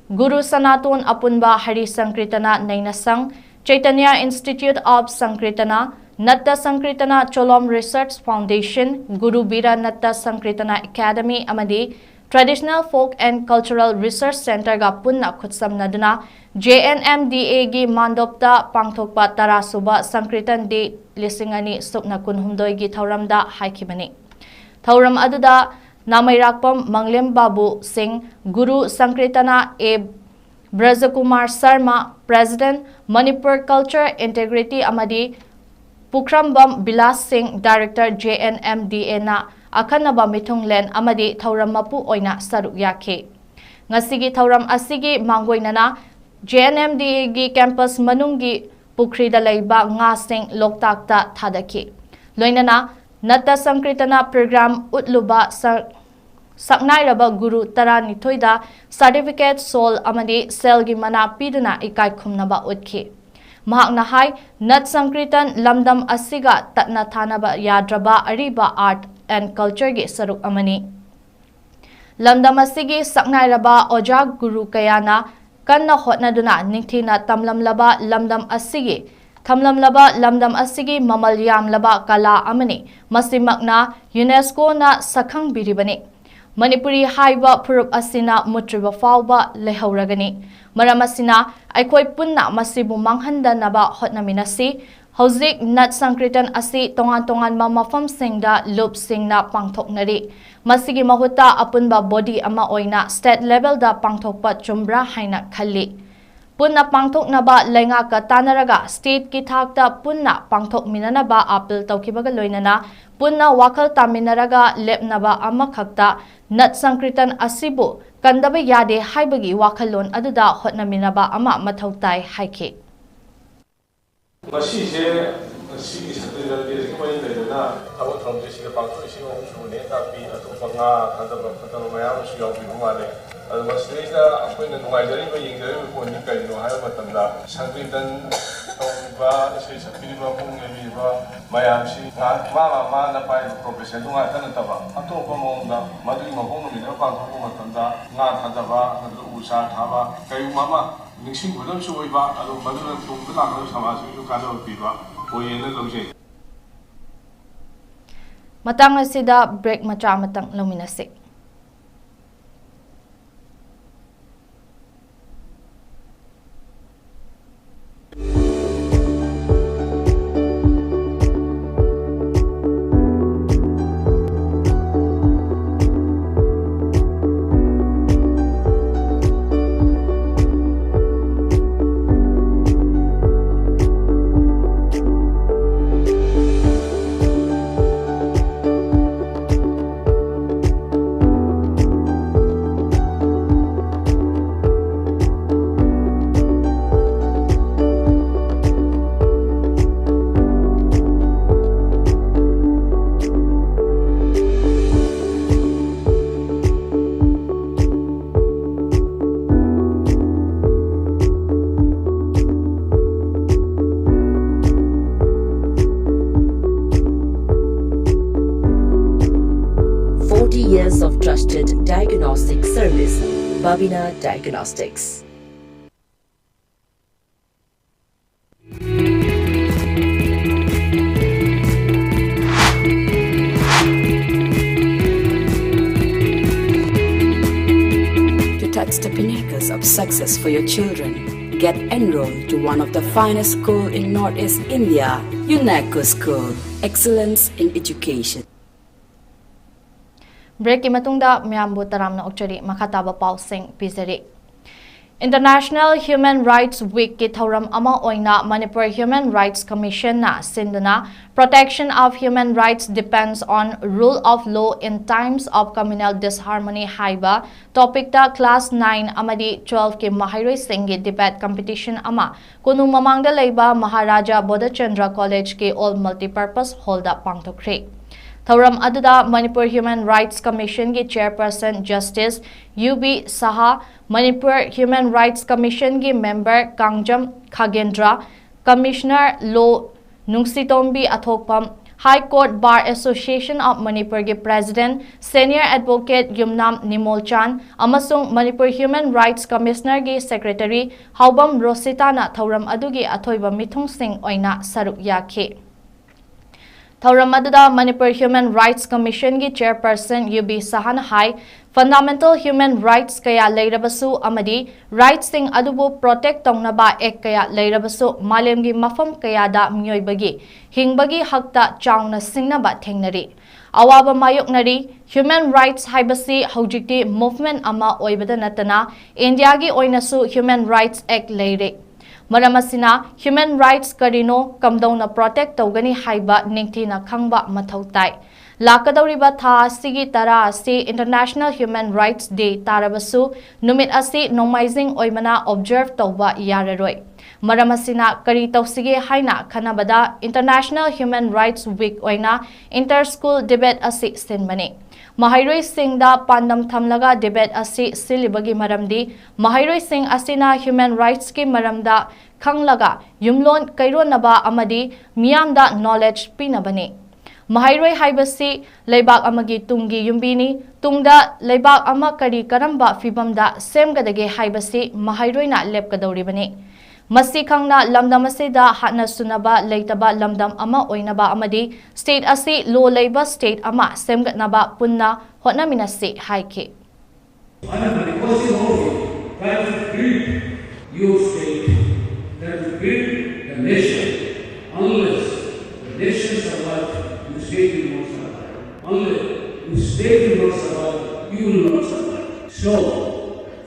Guru Sanatun Apunba Hari Sankritana Nainasang Chaitanya Institute of Sankritana Natta Sankritana Cholom Research Foundation, Guru Bira Natta Sankritana Academy Amadi, Traditional Folk and Cultural Research Center ga punna khutsam naduna, JNMDA gi Mandopta Pangthokpa Tarasuba Sankritan Day Lisingani Sukna Kunhumdoi gi Thauramda Haikibani. Thauram aduda Namairakpam Manglem Babu Singh, Guru Sankritana A. Brajakumar Sharma, President, Manipur Culture Integrity Amadi, Pukrambam Bilas Singh, Director JNMDA na akanaba mithunglen amadi thauram mapu oina saruk yakhe ngasigi thauram asigi mangoinana JNMDA gi campus manungi pukri da leiba nga sing loktak ta thadaki loinana Natta Sankritana program utluba saknairaba guru taranithoida certificate sol amadi selgi mana piduna ikai khumnaba utki mahakna hai Nat Sankritan lamdam asiga tatna thanaba yadraba ariba art and culture gi saruk amani lamdam asigi saknairaba oja guru kayana kanna hotnaduna ningthina tamlamlaba lamdam asigi mamal yamlaba kala amani masimakna UNESCO na sakhang biribani Manipuri haiba purup asina mutriba fauba lehauragani maramasina aikoi punna masibu manghandanaba hotnaminasi Hauzik nat sankritan asi tongan mamafam singda loop singna pangthoknari masigi mahuta apunba body ama oina state level da pangthokpa chumbra haina khalli punna pangthoknaba lenga ka tanaraga state ki thakta punna pangthok minanaba appeal tawkibaga loinana punna wakal taminaraga lepnaba ama khakta nat sankritan asibu kandaba yade haibagi wakalon aduda hotnaminaba ama mathautai haike Masih satu dari semuanya dari mana awal tahun ini sih bangsa ini umumnya tapi atau pengah atau mayang sudah berumah deh. Masih ada apa yang nungai jadi yang jadi pun ini kayak nungai macam dah. Sangkring dan tahun ini seperti pun ini mayang sih mama napai profesi nungai kan entah atau apa mau dah madu mau ini bangsa pun macam dah ngat ada atau usaha apa kayak mama ningsing belum suai ba, atau mana pun belakang sama suatu kalau tiba, boleh nak langsung. Matang asida break matang luminasik. Years of trusted diagnostic service, Babina Diagnostics. To touch the pinnacles of success for your children, get enrolled to one of the finest schools in Northeast India, 𝐶𝐤𝐯 School, Excellence in Education. Break ki matungda miyambu taram na okchari makataba pausing pizari. International Human Rights Week ki thauram ama oina Manipur Human Rights Commission na sinduna protection of human rights depends on rule of law in times of communal disharmony haiba topic ta class 9 amadi 12 ki mahairoi singi debate competition ama kunu mamangda leiba Maharaja Bodhachandra College ki all multipurpose hall da pangthokre. Thauram aduda Manipur Human Rights Commission ki chairperson Justice UB Saha, Manipur Human Rights Commission ki member 𝐃𝐄𝐂𝐄𝐿 Khagendra, Commissioner Law Nungsitombi Athokpam, High Court Bar Association of Manipur ki President Senior Advocate Yumnam Nimolchan, amasung Manipur Human Rights Commissioner ki Secretary Haubam Rosita na thauram adugi athoiba mithung sing oina saruk yakhe. Thauram aduda Manipur Human Rights Commission ki chairperson UB Sahan Hai fundamental human rights kaya leirabasu amadi rights sing adubu protect tongnaba ek kaya leirabasu malemgi mafam kaya da myoibagi hingbagi hakta chawna singnaba thengnari awaba mayoknari human rights haibasi hojikti movement ama oibada natana India gi oinasu Human Rights Act leire Maramasina human rights karino kamdona protect tawgani haiba ningthina khangba mathautai lakadawriba tha sigi tara si International Human Rights Day tarabasu numit asi nomaizing oimana observe tawba yararoi maramasina kari tawsige haina khanabada International Human Rights Week oina inter-school debate asi sinmani Mahairoi Singh da pandam thamlaga debate asi silibagi maramdi Mahairoi Singh asina human rights ki maramda khanglaga yumlon kaironaba amadi miyamda knowledge pinabani Mahairoi haibasi leibak amagi tunggi yumbini tungda leibak ama kari karamba fibamda semgadage haibasi mahairoi na lepkadoribani. Masi khangna lamdam asida hatna sunaba leitaba lamdam ama oinaba amadi state asi lo leiba state ama semgatnaba punna hotnaminasi haike. Try to build your state, try to build the nation. Unless the nation survives, your state will not survive. Unless your state will not survive, you will not survive. So,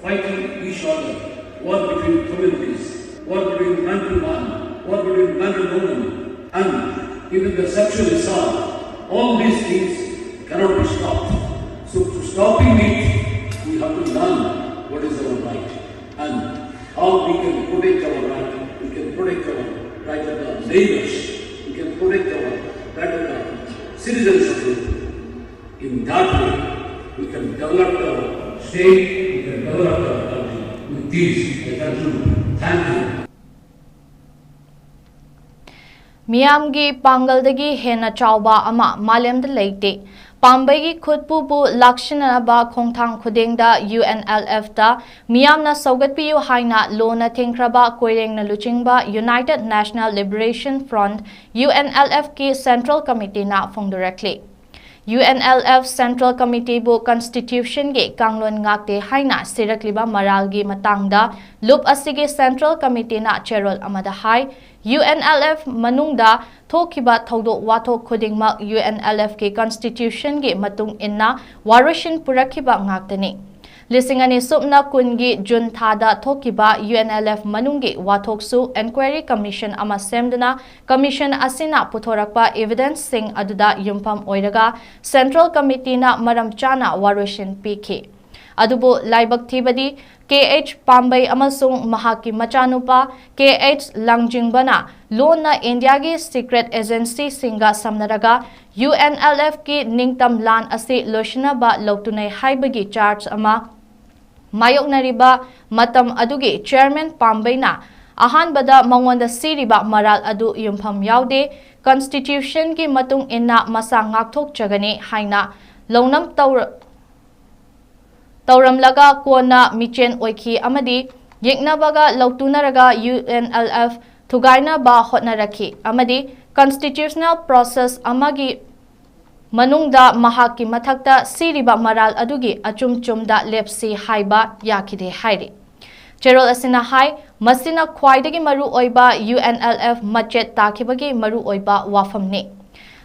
fighting each other, war between communities, war between man to man, war between man and woman, and even the sexual assault, all these things cannot be stopped. So, to stopping it, we have to learn what is our right and how we can protect our right. We can protect our right of our neighbors. We can protect our right of the citizens of the world. In that way, we can develop our state, we can develop our country. With this, I conclude. Thank you. Miyamgi Pangalдagi hena chawba ama malemda leite. Pambaigi khutpubu lakshanaba khongthang khudengda UNLF da miyamna saugatpiyu haina lona thengkraba koirengna luchingba United National Liberation Front UNLF ki Central Committee na phongdurakli. UNLF Central Committee bu Constitution ge kanglon ngakte haina sirakliba maralgi matangda lup asigi Central Committee na cherol amada hai UNLF manungda thokiba thodo wathok khudingma UNLF ke Constitution ge matung inna warushin purakhiba ngaktani. Lisingani subna kungi Jun thada thokiba UNLF manungi wathoksu Inquiry Commission ama semdana Commission asina puthorakpa evidence sing aduda yumpam oiraga Central Committee na maram chana warushin pikhi. Adubu laibak thibadi 𝐃𝐻 amasung mahaki machanupa 𝐃𝐻 lona India gi secret agency singa samnaraga UNLF ki ningtam lan asi loshna ba lotunai haibagi charge ama mayoknariba matam adugi chairman Pambaina ahanbada mangonda siriba maral adu yumpham yaude constitution ki matung inna masa ngakthok chagani haina longnam Tauramlaga kona michen oiki amadi yeknabaga lautunaraga UNLF thugaina ba hotnaraki amadi constitutional process amagi manungda mahaki mathakta siriba maral adugi achum chumda lepsi haiba yakide hairi. Cherol asina hai masina khwaidagi maru oiba UNLF machet takibagi maru oiba wafamni.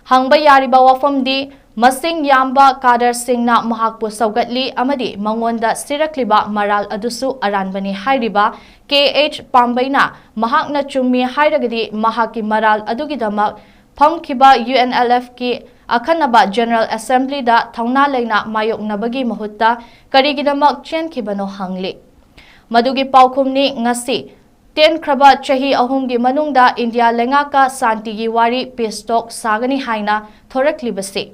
Hangba yariba wafamdi Masing yamba kadar singna mahakpu saugatli amadi mangonda sirakliba maral adusu aranbani hairiba 𝐾𝐻 Pambaina mahakna chummi hairagadi mahaki maral adugidamak phamkiba UNLF ki akhanaba General Assembly da thauna leina mayoknabagi mahutta karigidamak chenkibano hangli. Madugi paukhumni ngasi ten kraba chahi ahumgi manungda India lengaka santigi wari peace talk sagani haina thoraklibase.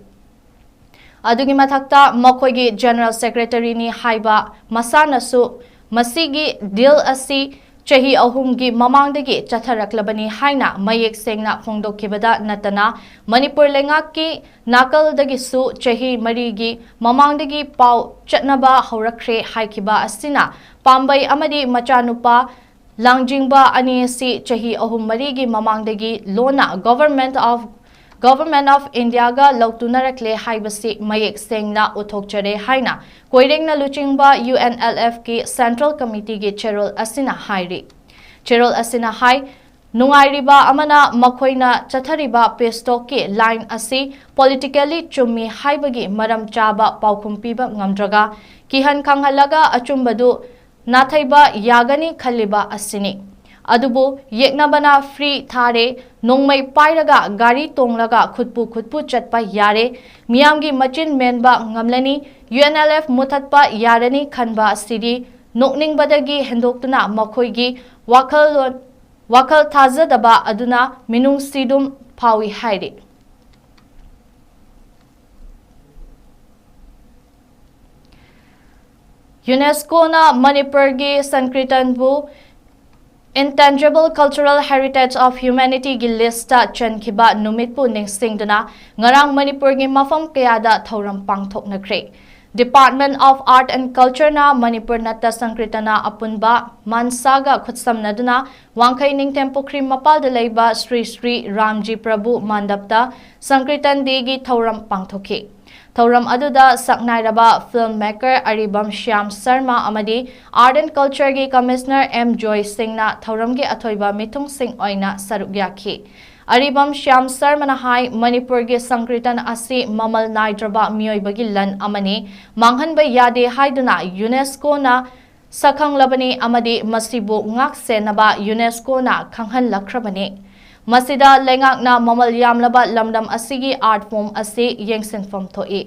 Adugi mathakta makoigi General Secretary ni haiba masanasu masigi deal asi chahi ahumgi mamangdagi chatharaklabani haina mayek sengna phongdokkibada natana Manipur lengaki nakaldagi su chahi marigi mamangdagi pau chatnaba haurakre haikiba asina Pambai amadi machanupa langjingba aniasi chahi ahum marigi mamangdagi lona Government of India ga lautunarakle haibasi mayek sengna uthokchare haina koirengna luchingba UNLF ki Central Committee gi cherol asina hairi. Cherol asina hai nungairiba amana makhoina chathariba pesto ki line asi politically chummi haibagi maram chaba paukumpiba ngamdraga kihan khanghalaga achumbadu nathaiba yagani khaliba asini. Adubu yeknabana free thare nongmai pairaga gari tonglaga khutpu chatpa yare miyamgi machin menba ngamlani UNLF muthatpa yarani khanba sidi nokningbadagi hendoktuna makhoigi wakal thazadaba aduna minung sidum phawi hairi. UNESCO na Manipur gi Sankritan bu Intangible Cultural Heritage of Humanity gi lista chankhiba numitpu ningsingduna ngarang Manipur gi mafam kayada thoram pangthoknakre. Department of Art and Culture na Manipur Natta Sankritana apunba mansaga khutsamnaduna wangkai ningtem pukri mapal de leiba Sri Sri Ramji Prabhu Mandapta Sankritan degi thoram pangthoki. Thoram aduda saknairaba filmmaker Aribam Shyam Sarma amadi Art and Culture gi Commissioner 𝐁𝐫𝐸 Singh na thoram gi athoiba mithung sing oina saruk yakhi. Aribam Shyam Sarma hai Manipur gi Sankritan asi mamal naidraba mioibagi lan amani manghanba yade haiduna UNESCO na sakhanglabani amadi masibu ngak senaba UNESCO na khanghan lakrabani. Masida lengak na mamal yamlaba lamdam asigi art form asi yengsin form thoi.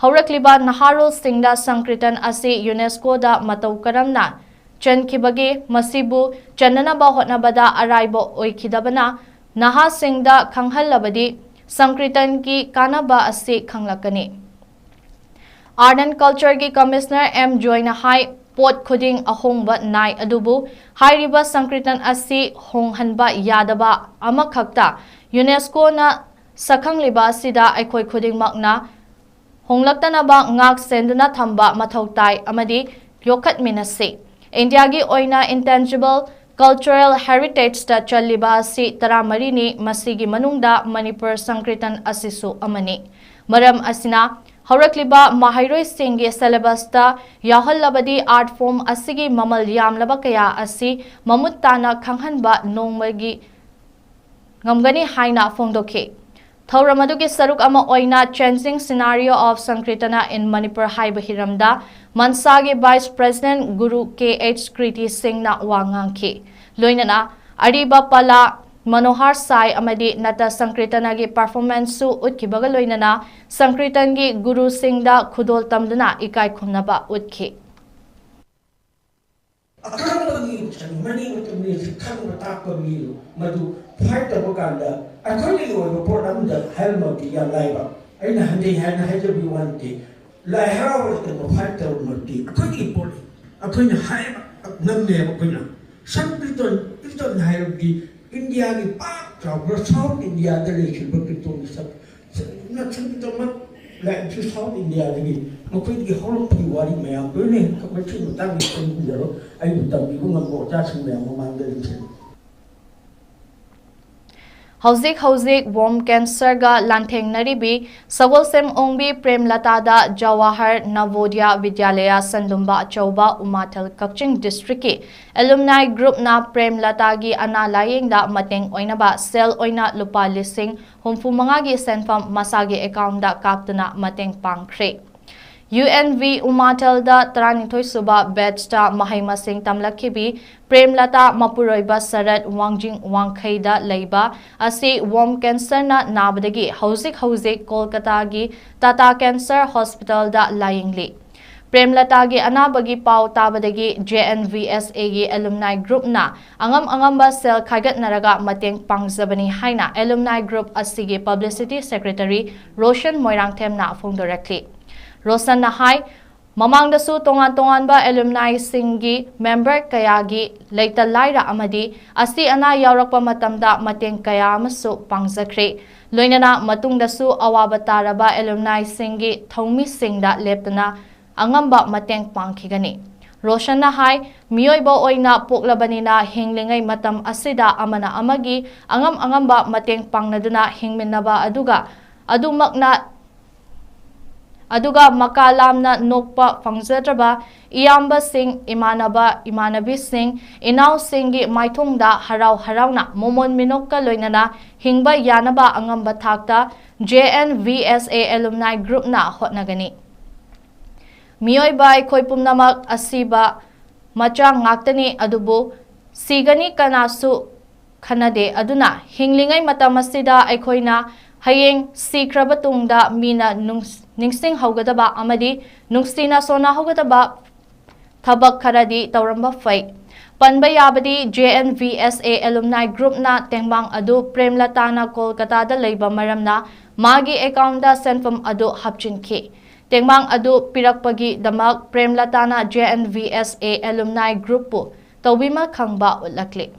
Haurakliba naharul singda Sankritan asi UNESCO da matau karamna chankibagi masibu chananaba hotnabada araibo oikidabana naha singda khanghalabadi Sankritan ki kanaba asi khanglakani. Art and Culture ki Commissioner 𝐁𝐫𝐸 na hai pot khuding ahongba nai adubu hairiba Sankritan asi honghanba yadaba amakhakta UNESCO na sakhangliba sida aikoi khuding makna honglaktanaba ngak senduna thamba mathautai amadi yokhat minase. India gi oina Intangible Cultural Heritage ta chaliba si taramarini masigi manungda Manipur Sankritan asisu amani. Maram asina Haurakliba mahairoi singge syllabus ta yahallabadi art form asigi mamal yamlaba kaya asi mamuttana khanghanba nongmagi ngamgani haina phongdokhe. Thauramadu saruk ama oina Changing Scenario of Sankritana in Manipur haiba hiramda Mansage Vice President Guru 𝐾𝐄 Singh na wangangki. Loinana Ariba Pala Manohar Sai amadi Nata Sankritana gi performance su utkibaga loinana Sankritan gi Guru Singh da khudol tamduna ikai khumnaba utki. Akangbangi mani utmi khang takpa mi madu fight abaganda akoni lo report da helmet ya laiba aina hande hana hajabi wanti la harawa ta fight mati akoni poli akoni haiba namne akona Sankritan iton haibi India ni pak jauh South India dari sini begitu sab nak Sankritan mak la tu South India lagi mungkin di holong piwari mayang ini kebetulan utang di penjara ayu utang di bunga bocah sembilan memandang sini. Hauzik wom cancer ga lantheng naribi Sawal sem ongbi Prem Lata da Jawahar Navodaya Vidyalaya Sandumba Chauba Umathal Kaching District ki alumni group na Prem Lata gi ana layeng da mateng oinaba sel oina lupa lising humfumanga gi senfam masagi account da kaptuna mateng pangkre. UNV Umathal da Taranithoi Suba batch ta Mahaima Singh Tamlakhibi Prem Lata Mapuroiba Sarat Wangjing Wangkhai da leiba asi wom cancer na nabadagi hauzik Kolkata gi Tata Cancer Hospital da layingli. Prem Lata gi anabagi pau tabadagi JNVSA gi alumni group na angamba sel khaigat naraga mateng pangjabani haina alumni group asigi publicity secretary Roshan Moirangthem na phone directly. Rosan na hai mamang dasu tongan ba alumni singgi member kaya gi leita laira amadi asi ana yaurakpa matamda mateng kaya masu pangjakre loinana matung dasu awaba taraba alumni singgi thongmi singda leptana angamba mateng pangkhigani. Roshan na hai miyoiba oina poklabanina hinglingai matam asida amana amagi angamba mateng pangnaduna hingminaba aduga makalamna nokpa fangjadraba iyamba sing imanabi sing inaw singi maithongda harauna momon minokka loinana hingba yanaba angamba thakta JNVSA alumni group na hotnagani. Miyoiba khoipumnamak asiba macha ngaktani adubu sigani kanasu khanade aduna hinglingai matamasida aikhoina hayeng sikraba tungda mina ningsing haugadaba amadi nungsina sona haugadaba thabak kharadi tauramba fai panba yabadi JNVSA alumni group na tengbang adu Prem Lata na Kolkata da leiba maramna magi account da senfam adu hapchinki tengbang adu pirakpagi damak Prem Lata na JNVSA alumni group pu tawbima khangba utlakle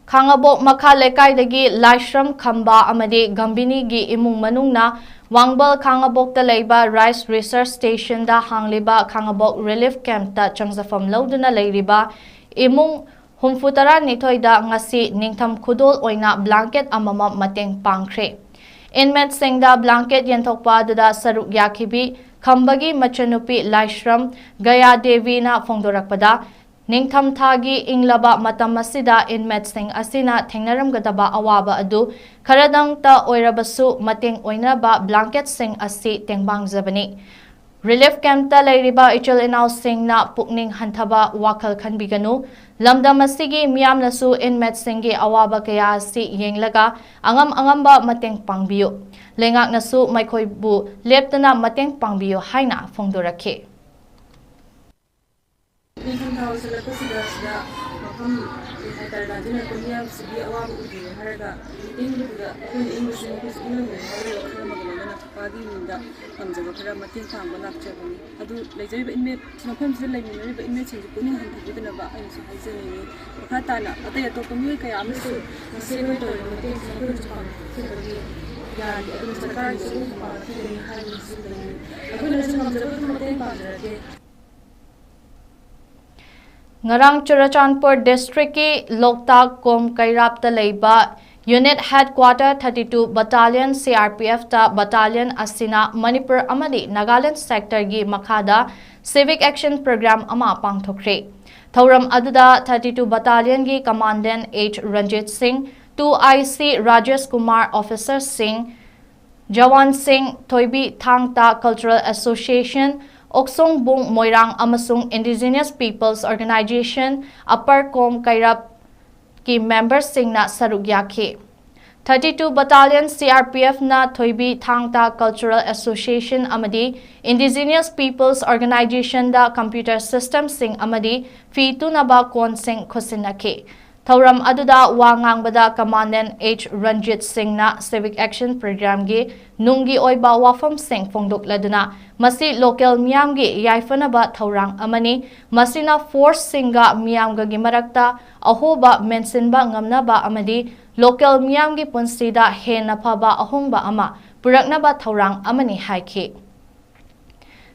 Khangabok makha lekaidagi laishram khamba amadi gambini gi imung manungna wangbal khangabok ta leiba rice research station da hangliba khangabok relief camp ta changjafam loduna leiriba imung humfutara nithoida ngasi ningtham khudol oina blanket amama mateng pangkhre inmate singda blanket yenthokpa da saruk yakhibi khambagi machanupi laishram gaya devi na phongdorakpada Ningtham thagi inglaba matam asida inmate sing asina thengnaramgadaba awaba adu kharadang ta oirabasu mateng oinaba blanket sing asi tengbangzabani relief camp ta leiriba ichil inaw sing na pukning hanthaba wakal khanbiganu lamdam asigi miyamnasu inmate singi awaba kaya asi yenglaga angamba mateng pangbiyu lengaknasu maikhoibu leptana mateng pangbiyu haina phongdorakhe Ningtham salakasida sida mafam hatarda dina konya sigi awam ugi haraga ingluda kun inglusi kus inglu haraga khamagalana padi minda amjaga khara matin thangba lakchabani adu leijaiba inme mafam sida laiminariba inme chingi kuning hanthibudana ba ai su haijani makhatana atai atoppa mi kaya amasu senoi to matin sangur chapam sibagi yani adu sarkari su ma thini hari su dai adu leijaiba amjaga matin pajrate Ngarang Churachandpur District ki Loktak 𝐂𝐲𝐸 ta leiba Unit Headquarter 32 Battalion CRPF ta Battalion asina Manipur amadi Nagaland sector gi makhada Civic Action Program ama pangthokre Thauram aduda 32 Battalion gi Commandant H Ranjit Singh 2IC Rajesh Kumar Officer Singh Jawan Singh Thoibi Thangta Cultural Association Oksong Bung Moirang amasung Indigenous Peoples Organization Upper 𝐂𝐲𝐸 ki members singna saruk yakhe 32 Battalion CRPF na Thoibi Thangta Cultural Association amadi Indigenous Peoples Organization da computer system sing amadi fi tunaba kon sing khosinakhe Thauram aduda wangangbada Commandant H Ranjit Singh na Civic Action Program gi nungi oiba wafam sing phongdokladuna masi local miyam gi yaifanaba thaurang amani masina force singa miyamga gi marakta ahoba mensinba ngamnaba amadi local miyam gi punsida hena phaba ahongba ama puraknaba thaurang amani haikhe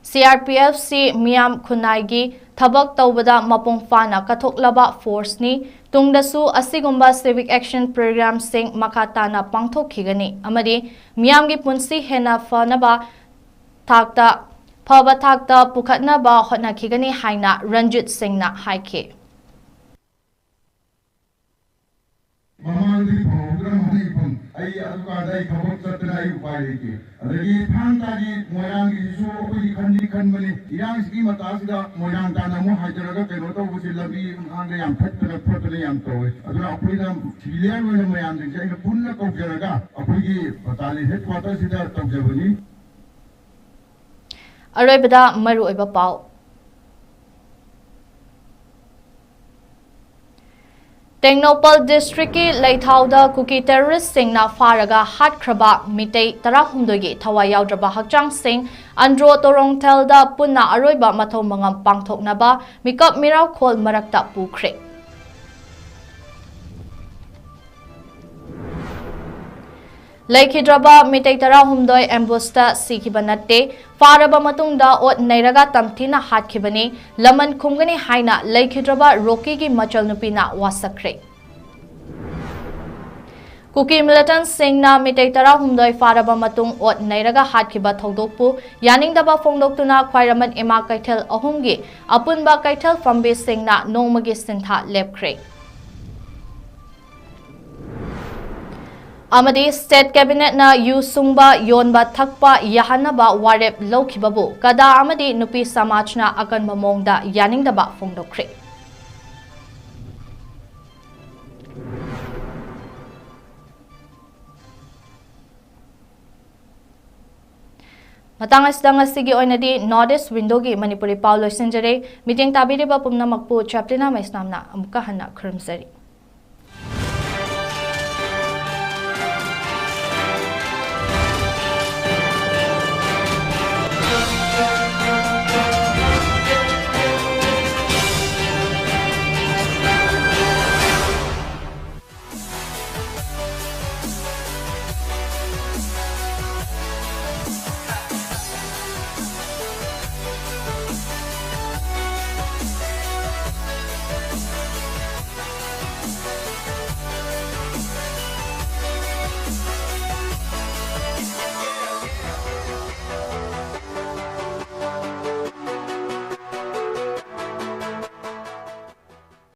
CRPF si miyam khunai gi thabak tawbada mapung fana kathoklaba force ni tungdasu asigumba civic action program sing makatana pangthokhigani amadi miyamgi punsi hena fanaba thakta pukhatnaba hotnakhigani haina Ranjit Singh na haikhe Mamangdi program hari pun ai adukada ai khabak satna ai upai ke adagi thangta gi moyang gi su opoi khanmani irang sigi matasida moyang ta namu hajaraga keno to busi labi angre yam phatna yam to aduna opoi na civilian wena moyang gi ai punna ko jaraga opoi gi batali headquarters sida tawjabani Aroibada maru oiba pau Tengnopal District ki Leithauda Kuki terrorist sing na faraga hat kraba mitei tarahumdogi thawai yaudraba hakchang sing andro torong telda punna aroiba mathau mangam pangthoknaba mikap mirau khol marakta pukhre Laikhidraba mitei tarahumdoi ambusta sikhiba natte faraba matungda ot nairaga tamthina hatkibani laman khumgani haina Laikhidraba roki gi machal nupina wasakre Kuki militant singna mitei tarahumdoi faraba matung ot nairaga hatkiba thodokpu yaningdaba phongdoktuna khwairaman ema kaithel ahumgi apunba kaithel fambe singna nongmagi sintha lepkhre Amadi State Cabinet na Yusungba Yonba Thakpa Yahanaba Warep Lokhibabu Kada Amadi Nupi Samajna Akan Mamongda Yaningdaba Phongdokre Matangasdang asigi oinadi Northeast Window gi Manipuri Paulo Sinjare meeting tabiriba pumnamakpu Chaplina MAISNAM na amuka hana khurumsari